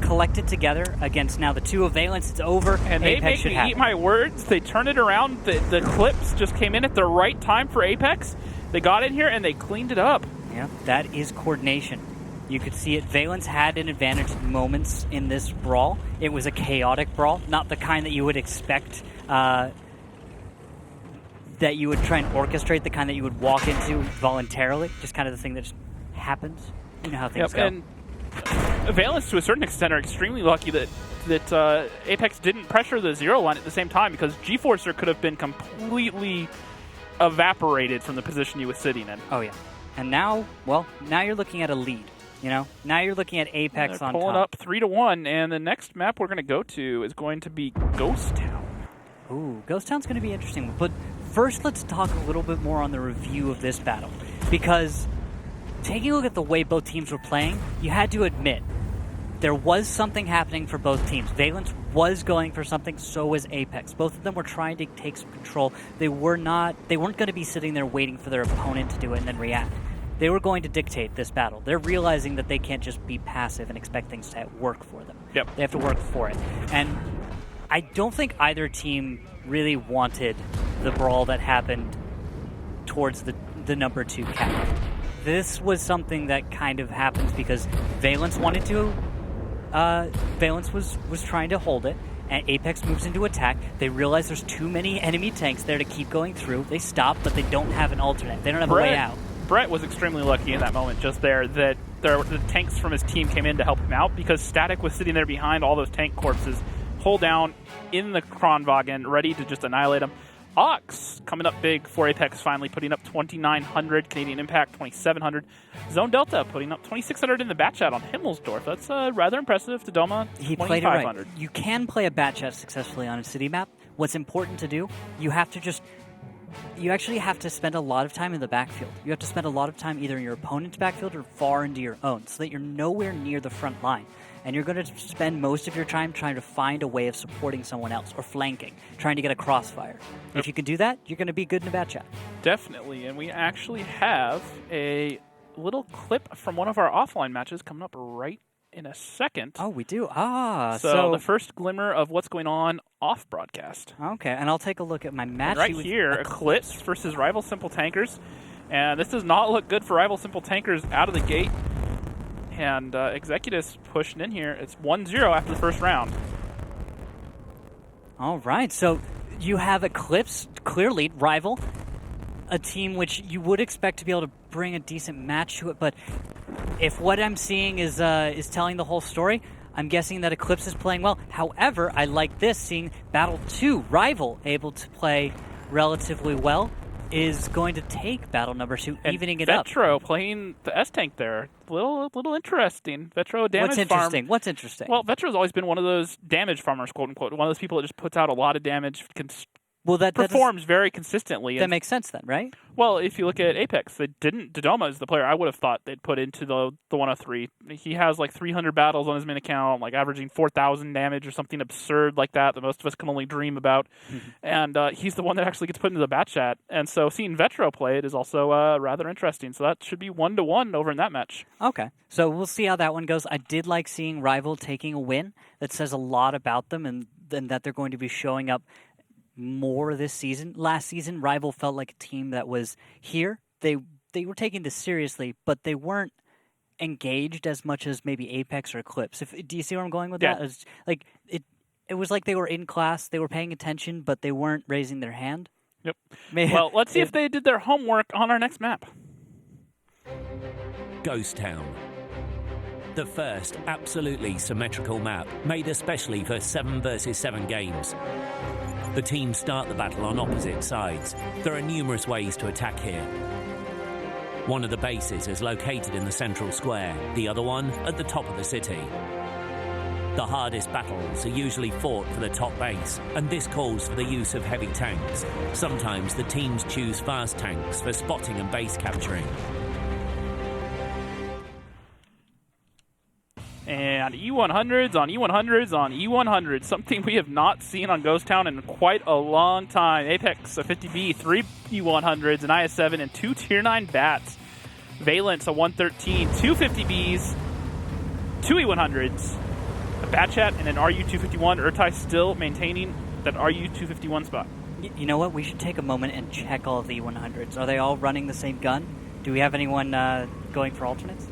collected together against now the 2 of Valence. It's over. And they make me eat my words. They turn it around. The clips just came in at the right time for Apex. They got in here and they cleaned it up. Yeah, that is coordination. You could see it. Valence had an advantage in moments in this brawl. It was a chaotic brawl, not the kind that you would expect, that you would try and orchestrate, the kind that you would walk into voluntarily, just kind of the thing that just happens. You know how things go. And Valence, to a certain extent, are extremely lucky that Apex didn't pressure the 0 line at the same time, because G-Forcer could have been completely evaporated from the position he was sitting in. Oh, yeah. And now you're looking at a lead. You know, now you're looking at Apex on top. Pulling up 3-1, and the next map we're going to go to is going to be Ghost Town. Ooh, Ghost Town's going to be interesting. But first, let's talk a little bit more on the review of this battle. Because taking a look at the way both teams were playing, you had to admit there was something happening for both teams. Valence was going for something, so was Apex. Both of them were trying to take some control. They weren't going to be sitting there waiting for their opponent to do it and then react. They were going to dictate this battle. They're realizing that they can't just be passive and expect things to work for them. Yep. They have to work for it. And I don't think either team really wanted the brawl that happened towards the number 2 cap. This was something that kind of happens because Valence wanted to. Valence was trying to hold it, and Apex moves into attack. They realize there's too many enemy tanks there to keep going through. They stop, but they don't have an alternate. They don't have a way out. Brett was extremely lucky in that moment just there that the tanks from his team came in to help him out, because Static was sitting there behind all those tank corpses, hull down in the Kronwagen, ready to just annihilate them. Ox coming up big for Apex, finally putting up 2,900 Canadian Impact, 2,700. Zone Delta putting up 2,600 in the bat chat on Himmelsdorf. That's rather impressive. Dodoma, 2,500. He played it right. You can play a bat chat successfully on a city map. What's important to do, you actually have to spend a lot of time in the backfield. You have to spend a lot of time either in your opponent's backfield or far into your own, so that you're nowhere near the front line. And you're going to spend most of your time trying to find a way of supporting someone else or flanking, trying to get a crossfire. If you can do that, you're going to be good in a bat chat. Definitely, and we actually have a little clip from one of our offline matches coming up right in a second. Oh, we do? So the first glimmer of what's going on off broadcast. Okay, and I'll take a look at my match. And right here, Eclipse versus Rival Simple Tankers. And this does not look good for Rival Simple Tankers out of the gate. And Executus pushing in here. It's 1-0 after the first round. All right, so you have Eclipse, clear lead, Rival, a team which you would expect to be able to bring a decent match to it, but if what I'm seeing is telling the whole story, I'm guessing that Eclipse is playing well. However, I like this, seeing Battle 2, Rival, able to play relatively well, is going to take battle number 2, and evening it up. Vetro playing the S-Tank there. Little interesting. Vetro damage farm. What's interesting? Well, Vetro's always been one of those damage farmers, quote unquote. One of those people that just puts out a lot of damage, that performs very consistently. That makes sense then, right? Well, if you look at Apex, they didn't. Dodoma is the player I would have thought they'd put into the 103. He has like 300 battles on his main account, like averaging 4,000 damage or something absurd like that most of us can only dream about. And he's the one that actually gets put into the bat chat. And so seeing Vetro play it is also rather interesting. So that should be 1-1 over in that match. Okay, so we'll see how that one goes. I did like seeing Rival taking a win. That says a lot about them, and that they're going to be showing up more this season. Last season, Rival felt like a team that was here. They were taking this seriously, but they weren't engaged as much as maybe Apex or Eclipse. Do you see where I'm going with that? It was like they were in class, they were paying attention, but they weren't raising their hand. Yep. Well, let's see if they did their homework on our next map. Ghost Town. The first absolutely symmetrical map, made especially for 7 versus 7 games. The teams start the battle on opposite sides. There are numerous ways to attack here. One of the bases is located in the central square, the other one at the top of the city. The hardest battles are usually fought for the top base, and this calls for the use of heavy tanks. Sometimes the teams choose fast tanks for spotting and base capturing. And E100s on E100s on E100s, something we have not seen on Ghost Town in quite a long time. Apex, a 50B, 3 E100s, an IS-7, and 2 Tier 9 bats. Valence, a 113, 2 50Bs, 2 E100s, a Batchat, and an RU-251. Urtai still maintaining that RU-251 spot. You know what? We should take a moment and check all of the E100s. Are they all running the same gun? Do we have anyone going for alternates?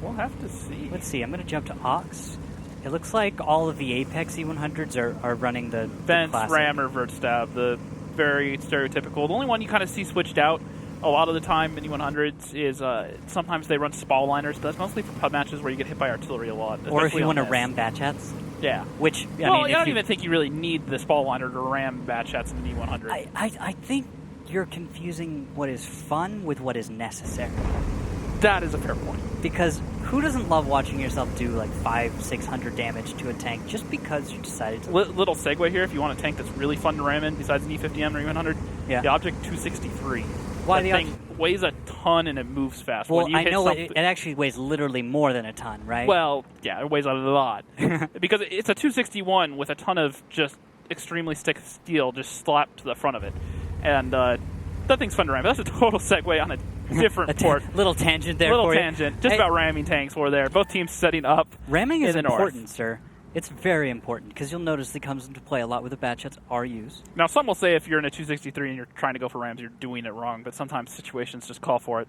We'll have to see. Let's see. I'm going to jump to Ox. It looks like all of the Apex E100s are running the Fence, classic. Ram, or Vertstab, the very stereotypical. The only one you kind of see switched out a lot of the time in E100s is sometimes they run spall liners, but that's mostly for pub matches where you get hit by artillery a lot. Or if you want to ram Batchats. Yeah. Which, I well, mean, I don't even think you really need the spall liner to ram Batchats in the E100. I think you're confusing what is fun with what is necessary. That is a fair point. Because who doesn't love watching yourself do like 500-600 damage to a tank just because you decided to? Little segue here, if you want a tank that's really fun to ram in besides an E50M or E100, yeah. the Object 263. Why that thing weighs a ton and it moves fast. Well, when you I hit know it actually weighs literally more than a ton, right? Well, yeah, it weighs a lot. Because it's a 261 with a ton of just extremely thick steel just slapped to the front of it. And that thing's fun to ram. But that's a total segue on a different port. Little tangent there Little for tangent. Just about ramming tanks were there. Both teams setting up. Ramming is important, north. sir. It's very important because you'll notice it comes into play a lot with the Batchats RUs. Now, some will say if you're in a 263 and you're trying to go for rams, you're doing it wrong, but sometimes situations just call for it.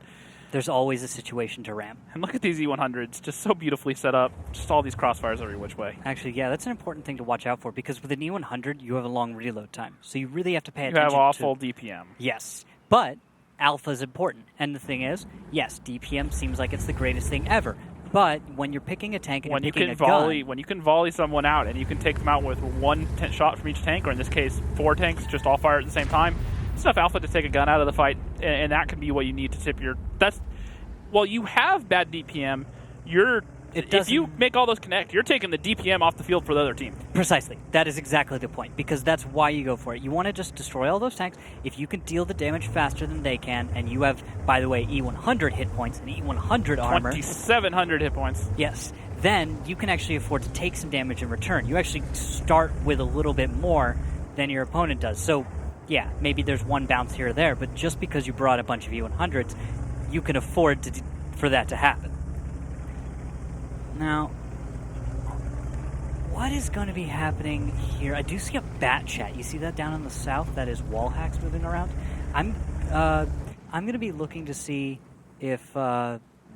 There's always a situation to ram. And look at these E100s, just so beautifully set up, just all these crossfires every which way. Actually, yeah, that's an important thing to watch out for because with an E100, you have a long reload time. So you really have to pay attention to... You have awful DPM. Yes, but alpha is important. And the thing is, yes, DPM seems like it's the greatest thing ever. But when you're picking a tank and when you're picking you can a volley, gun... When you can volley someone out and you can take them out with one shot from each tank, or in this case, 4 tanks, just all fire at the same time, it's enough alpha to take a gun out of the fight, and that can be what you need to tip your... Well, you have bad DPM, if you make all those connect, you're taking the DPM off the field for the other team. Precisely. That is exactly the point, because that's why you go for it. You want to just destroy all those tanks. If you can deal the damage faster than they can, and you have, by the way, E100 hit points and E100 armor... 2,700 hit points. Yes. Then you can actually afford to take some damage in return. You actually start with a little bit more than your opponent does. So, yeah, maybe there's one bounce here or there, but just because you brought a bunch of E100s, you can afford for that to happen. Now, what is going to be happening here? I do see a Batchat. You see that down in the south? That is wall hacks moving around. I'm going to be looking to see if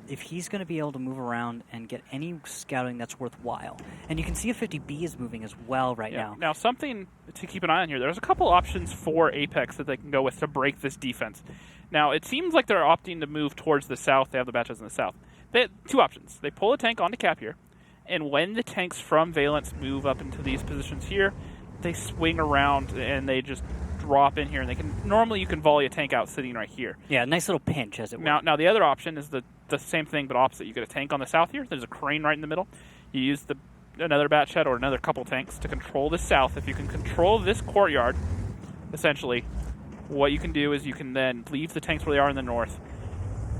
he's going to be able to move around and get any scouting that's worthwhile. And you can see a 50B is moving as well right now. Now, something to keep an eye on here. There's a couple options for Apex that they can go with to break this defense. Now, it seems like they're opting to move towards the south. They have the Batchats in the south. They have 2 options. They pull a tank onto cap here, and when the tanks from Valence move up into these positions here, they swing around and they just drop in here. And normally you can volley a tank out sitting right here. Yeah, nice little pinch, as it were. Now the other option is the same thing but opposite. You get a tank on the south here. There's a crane right in the middle. You use another Batchat or another couple tanks to control the south. If you can control this courtyard, essentially, what you can do is you can then leave the tanks where they are in the north.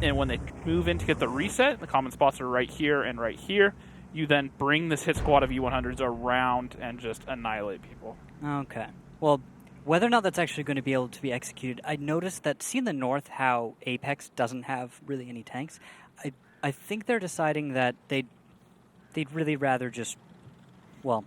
And when they move in to get the reset, the common spots are right here and right here. You then bring this hit squad of E100s around and just annihilate people. Okay. Well, whether or not that's actually going to be able to be executed, I noticed that, see in the north how Apex doesn't have really any tanks? I think they're deciding that they'd really rather just, well,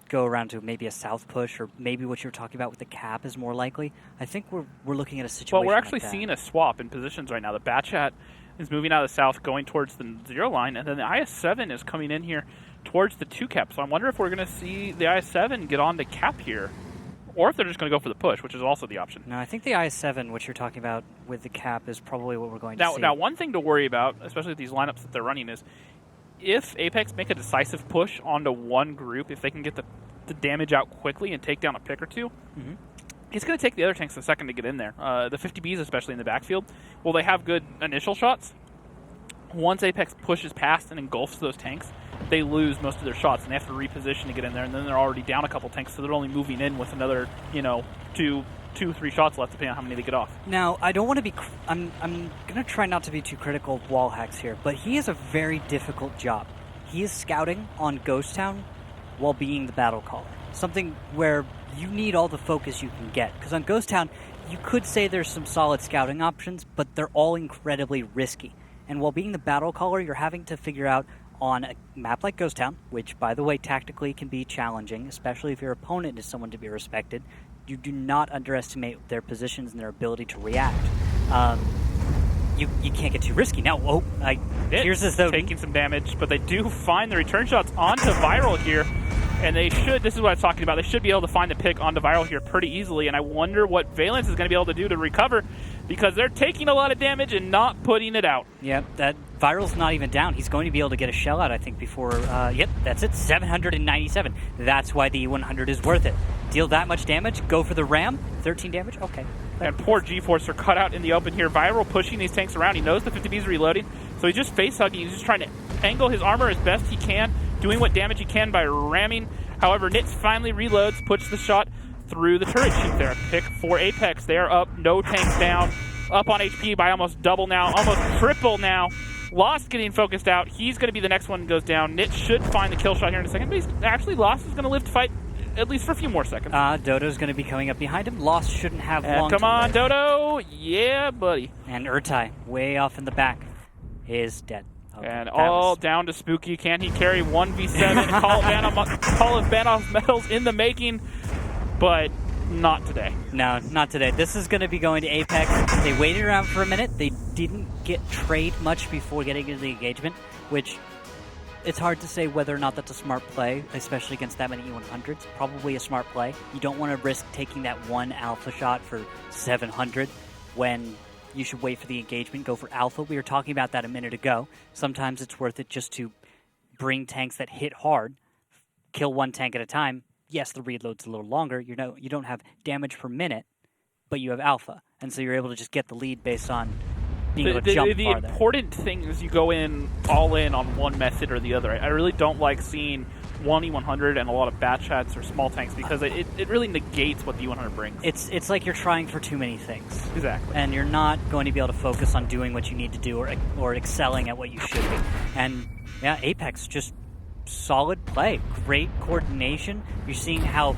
go around to maybe a south push, or maybe what you're talking about with the cap is more likely. I think we're looking at a situation. Well, we're actually like seeing a swap in positions right now. The Batchat is moving out of the south, going towards the 0 line, and then the IS-7 is coming in here towards the 2 cap. So I wonder if we're going to see the IS-7 get on the cap here, or if they're just going to go for the push, which is also the option. No, I think the IS-7, which you're talking about with the cap, is probably what we're going to see. Now, one thing to worry about, especially with these lineups that they're running, is if Apex make a decisive push onto one group, if they can get the damage out quickly and take down a pick or two, it's going to take the other tanks a second to get in there. The 50Bs, especially in the backfield, well, they have good initial shots. Once Apex pushes past and engulfs those tanks, they lose most of their shots, and they have to reposition to get in there, and then they're already down a couple tanks, so they're only moving in with another, 2-3 shots left, depending on how many they get off. Now, I don't want to be... I'm going to try not to be too critical of wall hacks here, but he has a very difficult job. He is scouting on Ghost Town while being the battle caller. Something where you need all the focus you can get. Because on Ghost Town, you could say there's some solid scouting options, but they're all incredibly risky. And while being the battle caller, you're having to figure out on a map like Ghost Town, which, by the way, tactically can be challenging, especially if your opponent is someone to be respected. You do not underestimate their positions and their ability to react. You can't get too risky. Now, here's as though... taking some damage, but they do find the return shots onto Viral here. And they should, this is what I was talking about, they should be able to find the pick onto Viral here pretty easily. And I wonder what Valence is going to be able to do to recover, because they're taking a lot of damage and not putting it out. Yep, that Viral's not even down. He's going to be able to get a shell out, I think, before... yep, that's it, 797. That's why the E100 is worth it. Deal that much damage, go for the ram, 13 damage, okay. And poor G-Force are cut out in the open here. Viral pushing these tanks around. He knows the 50B is reloading, so he's just face-hugging. He's just trying to angle his armor as best he can, doing what damage he can by ramming. However, Nitz finally reloads, puts the shot through the turret chute there. Pick for Apex. They are up, no tanks down, up on HP by almost double now, almost triple now. Lost getting focused out. He's going to be the next one that goes down. Nitz should find the kill shot here in a second, but actually Lost is going to live to fight at least for a few more seconds. Dodo's going to be coming up behind him. Lost shouldn't have long come to on, live. Dodo. Yeah, buddy. And Urtai, way off in the back, is dead. Okay, and all down to Spooky. Can he carry 1v7? Call of Banoff medals in the making, but not today. No, not today. This is going to be going to Apex. They waited around for a minute. They didn't get trade much before getting into the engagement, which it's hard to say whether or not that's a smart play, especially against that many E100s. Probably a smart play. You don't want to risk taking that one alpha shot for 700 when you should wait for the engagement, go for alpha. We were talking about that a minute ago. Sometimes it's worth it just to bring tanks that hit hard, kill one tank at a time. Yes, the reload's a little longer. You don't have damage per minute, but you have alpha. And so you're able to just get the lead based on being able to jump farther. The important thing is you go in all in on one method or the other. I really don't like seeing one E100 and a lot of batch hats or small tanks, because it really negates what the E100 brings. It's like you're trying for too many things. Exactly. And you're not going to be able to focus on doing what you need to do or excelling at what you should be. And yeah, Apex, just solid play. Great coordination. You're seeing how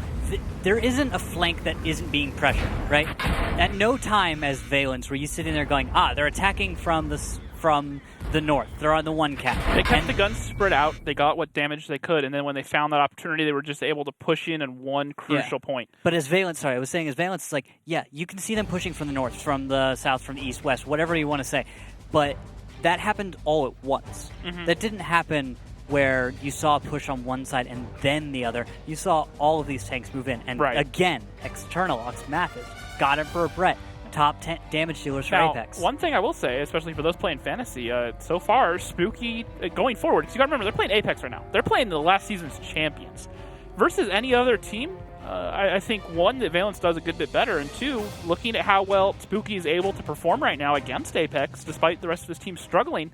there isn't a flank that isn't being pressured, right? At no time as Valence were you sitting there going, they're attacking from the north. They're on the one cap. They kept the guns spread out. They got what damage they could, and then when they found that opportunity, they were just able to push in one crucial point. But as Valence, it's like, yeah, you can see them pushing from the north, from the south, from the east, west, whatever you want to say. But that happened all at once. Mm-hmm. That didn't happen where you saw a push on one side and then the other. You saw all of these tanks move in. And again, External, Ox Mathis, got it for a Brett. Top 10 damage dealers for Apex. One thing I will say, especially for those playing Fantasy, so far, Spooky, going forward, because you got to remember, they're playing Apex right now. They're playing the last season's champions. Versus any other team, I think, one, that Valence does a good bit better, and two, looking at how well Spooky is able to perform right now against Apex, despite the rest of his team struggling,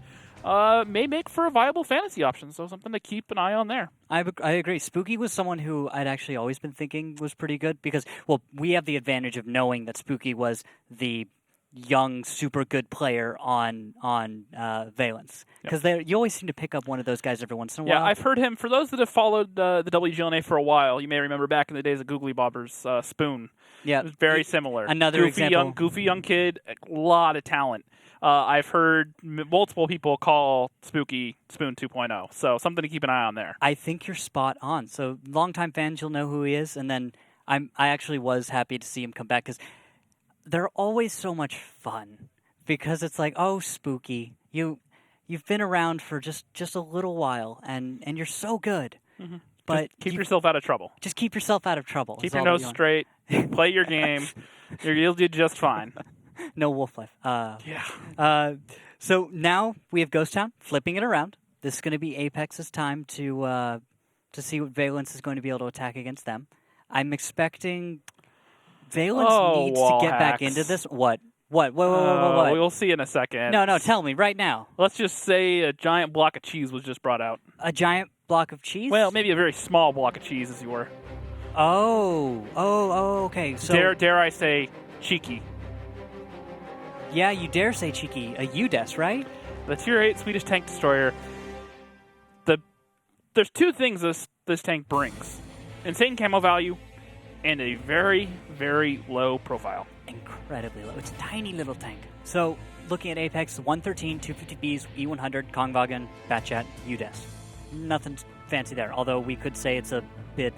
may make for a viable fantasy option, so something to keep an eye on there. I agree. Spooky was someone who I'd actually always been thinking was pretty good because, well, we have the advantage of knowing that Spooky was the young, super good player on Valence. Because you always seem to pick up one of those guys every once in a while. Yeah, I've heard him. For those that have followed the WGLNA for a while, you may remember back in the days of Googly Bobbers, Spoon. Yeah. It was very similar. Another example. Goofy young kid, a lot of talent. I've heard multiple people call Spooky Spoon 2.0, so something to keep an eye on there. I think you're spot on. So longtime fans, you'll know who he is, and then I actually was happy to see him come back because they're always so much fun. Because it's like, oh, Spooky, you've been around for just a little while, and you're so good. Mm-hmm. But just keep yourself out of trouble. Just keep yourself out of trouble. Keep your nose straight. Play your game. You'll do just fine. No wolf life. So now we have Ghost Town flipping it around. This is going to be Apex's time to see what Valence is going to be able to attack against them. I'm expecting Valence needs to get back into this. What? What? We'll see in a second. No, tell me right now. Let's just say a giant block of cheese was just brought out. A giant block of cheese? Well, maybe a very small block of cheese, as you were. Okay. So dare I say cheeky? Yeah, you dare say cheeky. A UDES, right? The Tier 8 Swedish tank destroyer. There's two things this tank brings: insane camo value and a very, very low profile. Incredibly low. It's a tiny little tank. So, looking at Apex, 113, 250Bs, E100, Kongwagen, Batchat, UDES. Nothing fancy there, although we could say it's a bit...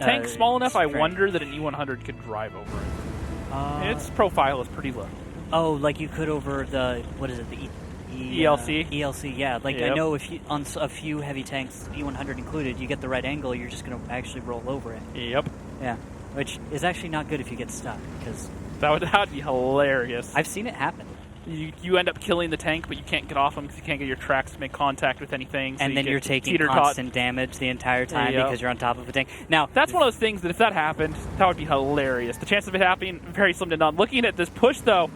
tank's small enough, strange. I wonder that an E100 could drive over it. Its profile is pretty low. Oh, like you could over the... What is it? The ELC? ELC, yeah. Like, Yep. I know if you, on a few heavy tanks, E100 included, you get the right angle, you're just going to actually roll over it. Yep. Yeah. Which is actually not good if you get stuck, because... That'd be hilarious. I've seen it happen. You end up killing the tank, but you can't get off them because you can't get your tracks to make contact with anything. So And then you're taking constant damage the entire time because you're on top of a tank. Now, that's one of those things that if that happened, that would be hilarious. The chance of it happening, very slim to none. Looking at this push, though,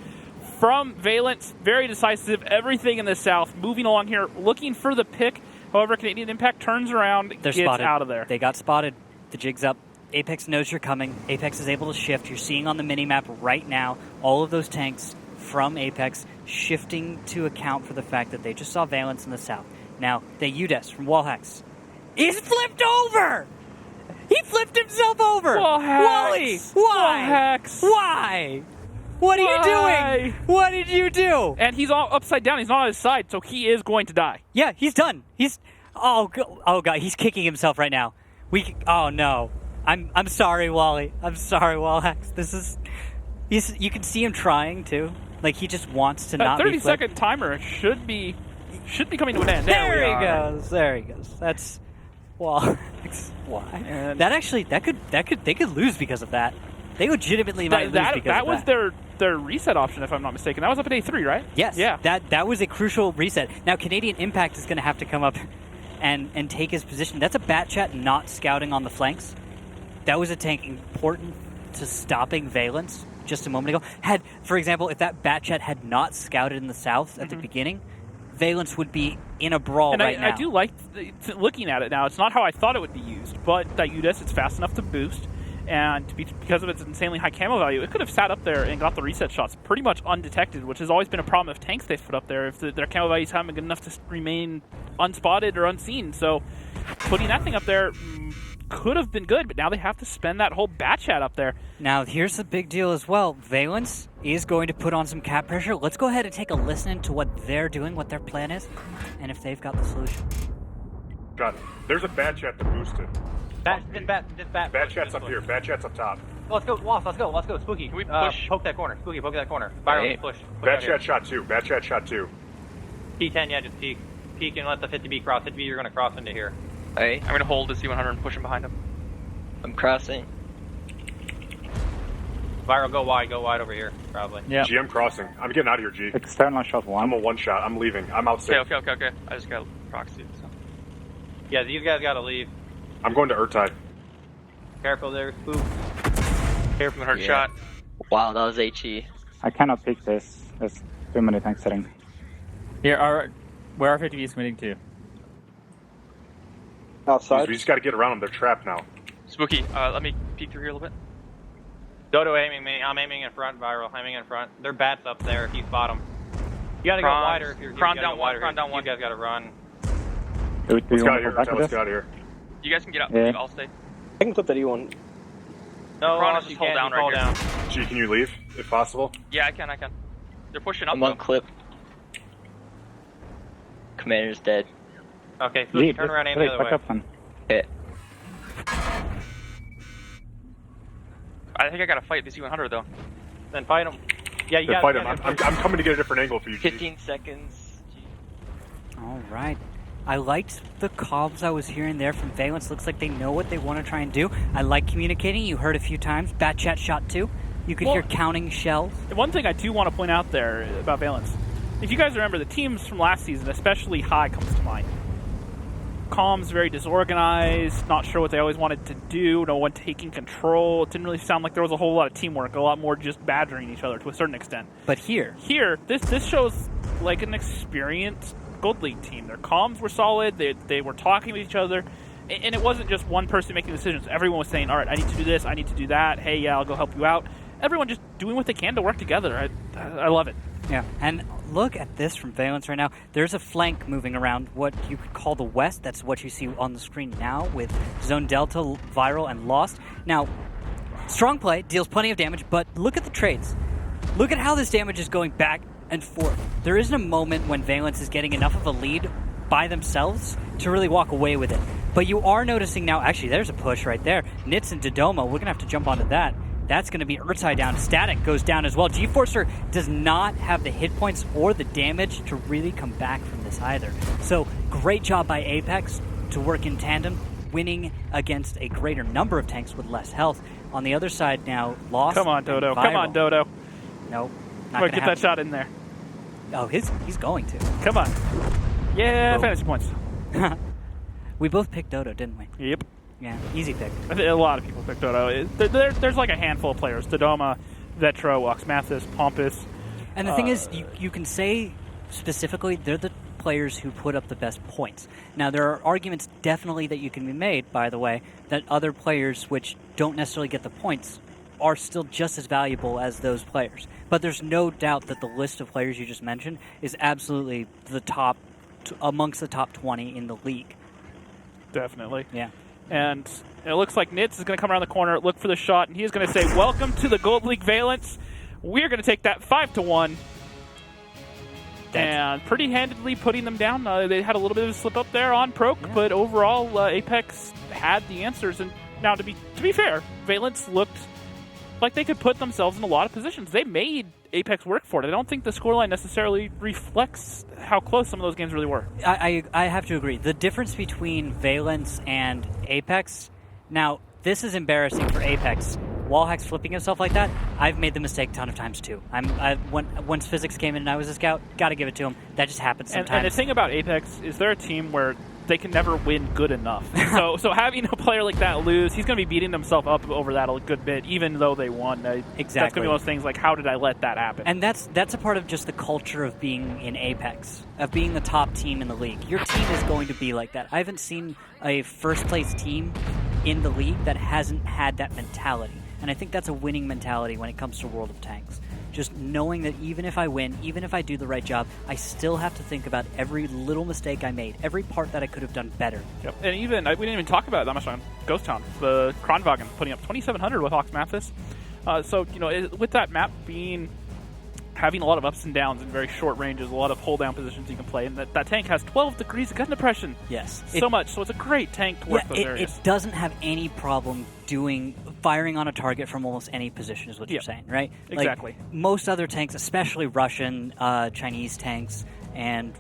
from Valence, very decisive, everything in the south, moving along here, looking for the pick. However, Canadian Impact turns around, they're gets spotted. out of there. They got spotted. The jig's up. Apex knows you're coming. Apex is able to shift. You're seeing on the minimap right now all of those tanks from Apex shifting to account for the fact that they just saw Valence in the south. Now, the UDES from Wallhex is flipped over! He flipped himself over! Wally! Why? Wallhex! Why? What are you doing? What did you do? And he's all upside down. He's not on his side, so he is going to die. Yeah, he's done. Oh god, he's kicking himself right now. Oh no. I'm sorry, Wally. I'm sorry, Wallhex. You can see him trying too. Like he just wants to not be flipped. 30-second timer should be coming to an end. There he goes. There he goes. That's Wallhex. Why? And They could lose because of that. They legitimately might lose because of that. That was their reset option, if I'm not mistaken. That was up at A3, right? Yes. Yeah. That was a crucial reset. Now Canadian Impact is going to have to come up and take his position. That's a Batchat not scouting on the flanks. That was a tank important to stopping Valence just a moment ago. For example, if that Batchat had not scouted in the south at the beginning, Valence would be in a brawl now. I do like looking at it now. It's not how I thought it would be used, but that UDES, it's fast enough to boost, and because of its insanely high camo value, it could have sat up there and got the reset shots pretty much undetected, which has always been a problem of tanks they've put up there, if their camo values haven't been good enough to remain unspotted or unseen. So putting that thing up there could have been good, but now they have to spend that whole Batchat up there. Now, here's the big deal as well. Valence is going to put on some cap pressure. Let's go ahead and take a listen to what they're doing, what their plan is, and if they've got the solution. Got it. There's a Batchat that boosted. Batchat's up here. Batchat's up top. Let's go, Wasp. Let's go. Spooky. Can we push? Poke that corner. Spooky, poke that corner. Byron, push. Batchat shot 2. Batchat shot 2. P10, yeah, just peek. Peek and let the 50B cross. 50B, you're going to cross into here. Hey. I'm going to hold the C100 and push him behind him. I'm crossing. Viral, go wide over here, probably. Yeah. G, I'm crossing. I'm getting out of here, G. External shot 1. I'm a 1 shot. I'm leaving. I'm out safe. Okay. I just got proxy. So. Yeah, these guys got to leave. I'm going to Urtai. Careful there, Spook. Careful from the hurt shot. Wow, that was HE. I cannot pick this. There's too many tanks sitting. Here, where are 50Bs committing to? Outside. We just got to get around them. They're trapped now. Spooky, let me peek through here a little bit. Dodo aiming me. I'm aiming in front, Viral. Aiming in front. Their bats up there if you spot them. You got to go wider if you're Cron down one. You guys got to run. Let's get out of here. Let's get out of here. You guys can get out. Yeah. I'll stay. I can clip that E1. No, Cron, just hold down right here. G, can you leave if possible? Yeah, I can. They're pushing up. I'm on clip. Commander's dead. Okay, Spooky, turn around and aim the other way. Hit. I think I gotta fight this E100 though. Then fight him. Yeah, you gotta fight him. I'm coming to get a different angle for you, G. 15 seconds. All right. I liked the comms I was hearing there from Valence. Looks like they know what they want to try and do. I like communicating. You heard a few times. Batchat shot 2. You could hear counting shells. One thing I do want to point out there about Valence, if you guys remember, the teams from last season, especially High, comes to mind. Comms very disorganized, not sure what they always wanted to do, no one taking control. It didn't really sound like there was a whole lot of teamwork, a lot more just badgering each other to a certain extent. But here, this shows like an experienced Gold League team. Their comms were solid, they were talking with each other, and it wasn't just one person making decisions. Everyone was saying, all right, I need to do this, I need to do that, hey, yeah, I'll go help you out. Everyone just doing what they can to work together. I love it. Yeah, and look at this from Valence right now. There's a flank moving around what you could call the west. That's what you see on the screen now with Zone Delta, Viral, and Lost. Now, strong play, deals plenty of damage, but look at the trades. Look at how this damage is going back and forth. There isn't a moment when Valence is getting enough of a lead by themselves to really walk away with it. But you are noticing now, actually, there's a push right there. Nitz and Dodoma, we're going to have to jump onto that. That's going to be Urtai down. Static goes down as well. G-Forcer does not have the hit points or the damage to really come back from this either. So great job by Apex to work in tandem, winning against a greater number of tanks with less health. On the other side now, Lost. Come on, Dodo. Come on, Dodo. No, not going to get that shot in there. Oh, he's going to. Come on. Yeah, fantasy points. We both picked Dodo, didn't we? Yep. Yeah, easy pick. I think a lot of people picked Dodo. There's like a handful of players. Dodoma, Vetro, Oxmathis, Pompous. And the thing is, you can say specifically they're the players who put up the best points. Now, there are arguments definitely that you can be made, by the way, that other players which don't necessarily get the points are still just as valuable as those players. But there's no doubt that the list of players you just mentioned is absolutely the top, amongst the top 20 in the league. Definitely. Yeah. And it looks like Nitz is going to come around the corner, look for the shot, and he's going to say, welcome to the Gold League Valence. We're going to take that 5-1. And pretty handedly putting them down. They had a little bit of a slip up there on Prok, but overall, Apex had the answers. And now, to be fair, Valence looked like they could put themselves in a lot of positions. They made Apex work for it. I don't think the scoreline necessarily reflects how close some of those games really were. I have to agree. The difference between Valence and Apex, now, this is embarrassing for Apex. Wallhack's flipping himself like that, I've made the mistake a ton of times too. Once Physics came in and I was a scout, got to give it to him. That just happens sometimes. And the thing about Apex is they're a team where they can never win good enough. so having a player like that lose, he's going to be beating himself up over that a good bit, even though they won. Exactly. That's going to be one of those things like, how did I let that happen? And that's a part of just the culture of being in Apex, of being the top team in the league. Your team is going to be like that. I haven't seen a first-place team in the league that hasn't had that mentality. And I think that's a winning mentality when it comes to World of Tanks. Just knowing that even if I win, even if I do the right job, I still have to think about every little mistake I made, every part that I could have done better. Yep. And even, we didn't even talk about it that much on Ghost Town. The Kronwagen putting up 2,700 with Oxmathis. So, with that map having a lot of ups and downs in very short ranges, a lot of hold-down positions you can play, and that tank has 12 degrees of gun depression. Yes. So it's a great tank to work those areas. It doesn't have any problem firing on a target from almost any position is what you're saying, right? Exactly. Like, most other tanks, especially Russian, Chinese tanks, and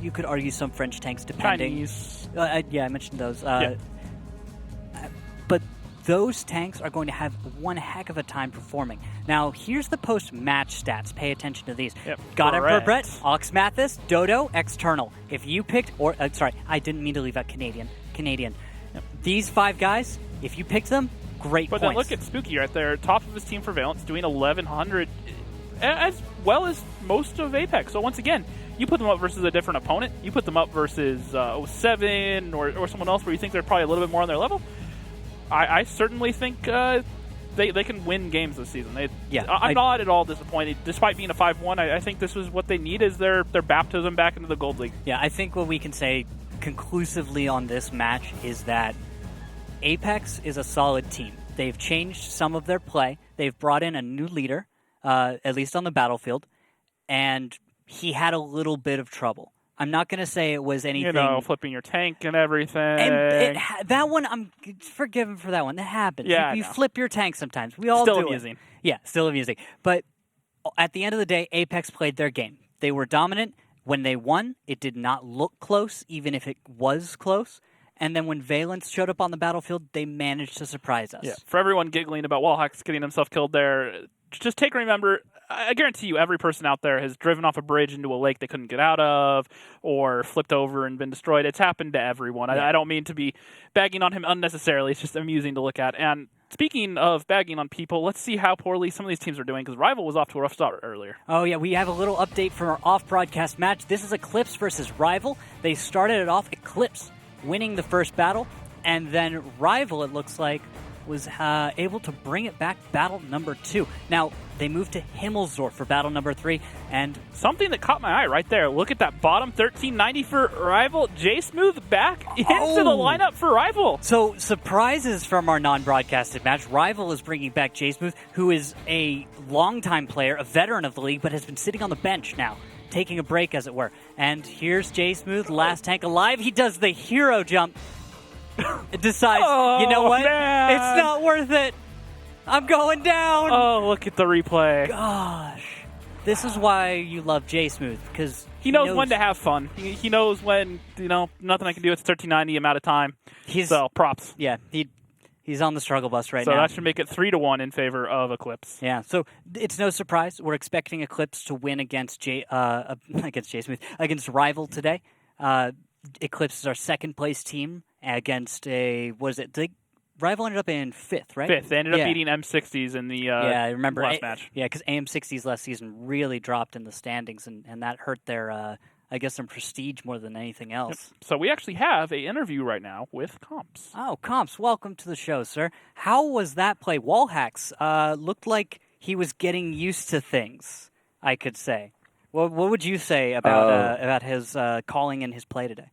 you could argue some French tanks, depending. Chinese. I mentioned those. But those tanks are going to have one heck of a time performing. Now, here's the post-match stats. Pay attention to these. Yep. Got it for Brett, Oxmathis, Dodo, external. If you picked, I didn't mean to leave out Canadian. Yep. These 5 guys, if you picked them, great points. But then look at Spooky right there, top of his team for Valence, doing 1,100, as well as most of Apex. So once again, you put them up versus a different opponent. You put them up versus 07 or someone else where you think they're probably a little bit more on their level. I certainly think they can win games this season. I'm not at all disappointed. Despite being a 5-1, I think this is what they need is their baptism back into the Gold League. Yeah, I think what we can say conclusively on this match is that Apex is a solid team. They've changed some of their play. They've brought in a new leader, at least on the battlefield, and he had a little bit of trouble. I'm not going to say it was anything... flipping your tank and everything. And that one, I'm forgiven for that one. That happens. Yeah, you flip your tank sometimes. We all still do amusing. It. Yeah, still amusing. But at the end of the day, Apex played their game. They were dominant. When they won, it did not look close, even if it was close. And then when Valence showed up on the battlefield, they managed to surprise us. Yeah. For everyone giggling about Wallhacks getting himself killed there, just remember, I guarantee you every person out there has driven off a bridge into a lake they couldn't get out of or flipped over and been destroyed. It's happened to everyone. I don't mean to be bagging on him unnecessarily. It's just amusing to look at. And speaking of bagging on people, let's see how poorly some of these teams are doing, because Rival was off to a rough start earlier. Oh, yeah, we have a little update from our off-broadcast match. This is Eclipse versus Rival. They started it off Eclipse winning the first battle, and then Rival, it looks like, was able to bring it back battle number 2. Now, they moved to Himmelsdorf for battle number 3, and something that caught my eye right there. Look at that bottom 1390 for Rival. J-Smooth back into the lineup for Rival. So, surprises from our non-broadcasted match. Rival is bringing back J-Smooth, who is a longtime player, a veteran of the league, but has been sitting on the bench now, taking a break, as it were. And here's J-Smooth, last tank alive. He does the hero jump. It decides, you know what? Man. It's not worth it. I'm going down. Oh, look at the replay. Gosh. This is why you love J-Smooth, because he knows when to have fun. He knows when, nothing I can do. It's 1390. I'm out of time. So, props. Yeah, he's on the struggle bus now. So that should make it 3-1 in favor of Eclipse. Yeah, so it's no surprise. We're expecting Eclipse to win against against Rival today. Eclipse is our second-place team against Rival ended up in 5th, right? 5th. They ended up beating M60s in the I remember last match. Yeah, because AM60s last season really dropped in the standings, and that hurt their, their prestige more than anything else. Yep. So we actually have an interview right now with Comps. Oh, Comps, welcome to the show, sir. How was that play? Wallhacks looked like he was getting used to things, I could say. What would you say about his calling and his play today?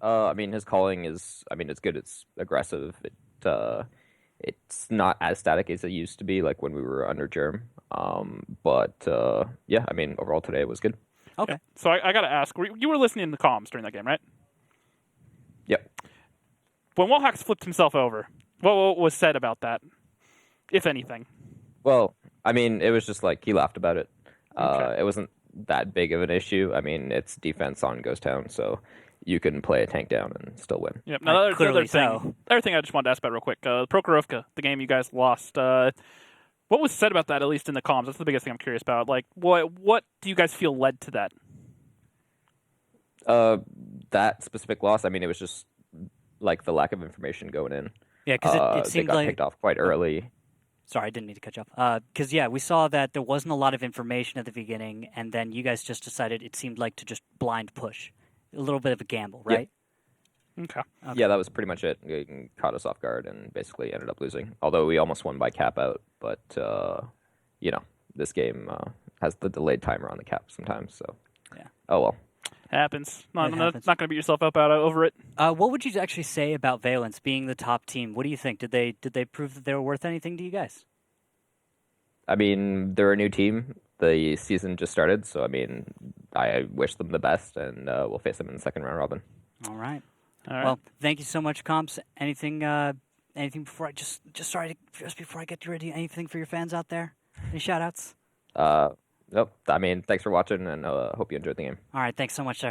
His calling is, it's good. It's aggressive. It's not as static as it used to be, like when we were under Germ. Overall today it was good. Okay. Yeah. So I got to ask, you were listening to the comms during that game, right? Yep. When Wallhacks flipped himself over, what was said about that, if anything? Well, it was just like he laughed about it. Okay. It wasn't that big of an issue. It's defense on Ghost Town, so you can play a tank down and still win. Yep. Now, the other thing I just wanted to ask about real quick, Prokhorovka, the game you guys lost. What was said about that, at least in the comms? That's the biggest thing I'm curious about. Like, what do you guys feel led to that? That specific loss, it was just like the lack of information going in. Yeah, because it seemed they got like picked off quite early. Sorry, I didn't mean to cut you off. Because, we saw that there wasn't a lot of information at the beginning, and then you guys just decided it seemed like to just blind push. A little bit of a gamble, right? Yeah. Okay. Yeah, that was pretty much it. It caught us off guard and basically ended up losing. Although we almost won by cap out, but, this game has the delayed timer on the cap sometimes, so. Yeah. Oh, well. Happens. Not going to beat yourself up over it. What would you actually say about Valence being the top team? What do you think? Did they prove that they were worth anything to you guys? They're a new team. The season just started, so I wish them the best, and we'll face them in the second round robin. All right. Well, thank you so much, Comps. Anything before I just before I get you ready? Anything for your fans out there? Any shout outs? Nope. Thanks for watching, and hope you enjoyed the game. All right. Thanks so much, sir.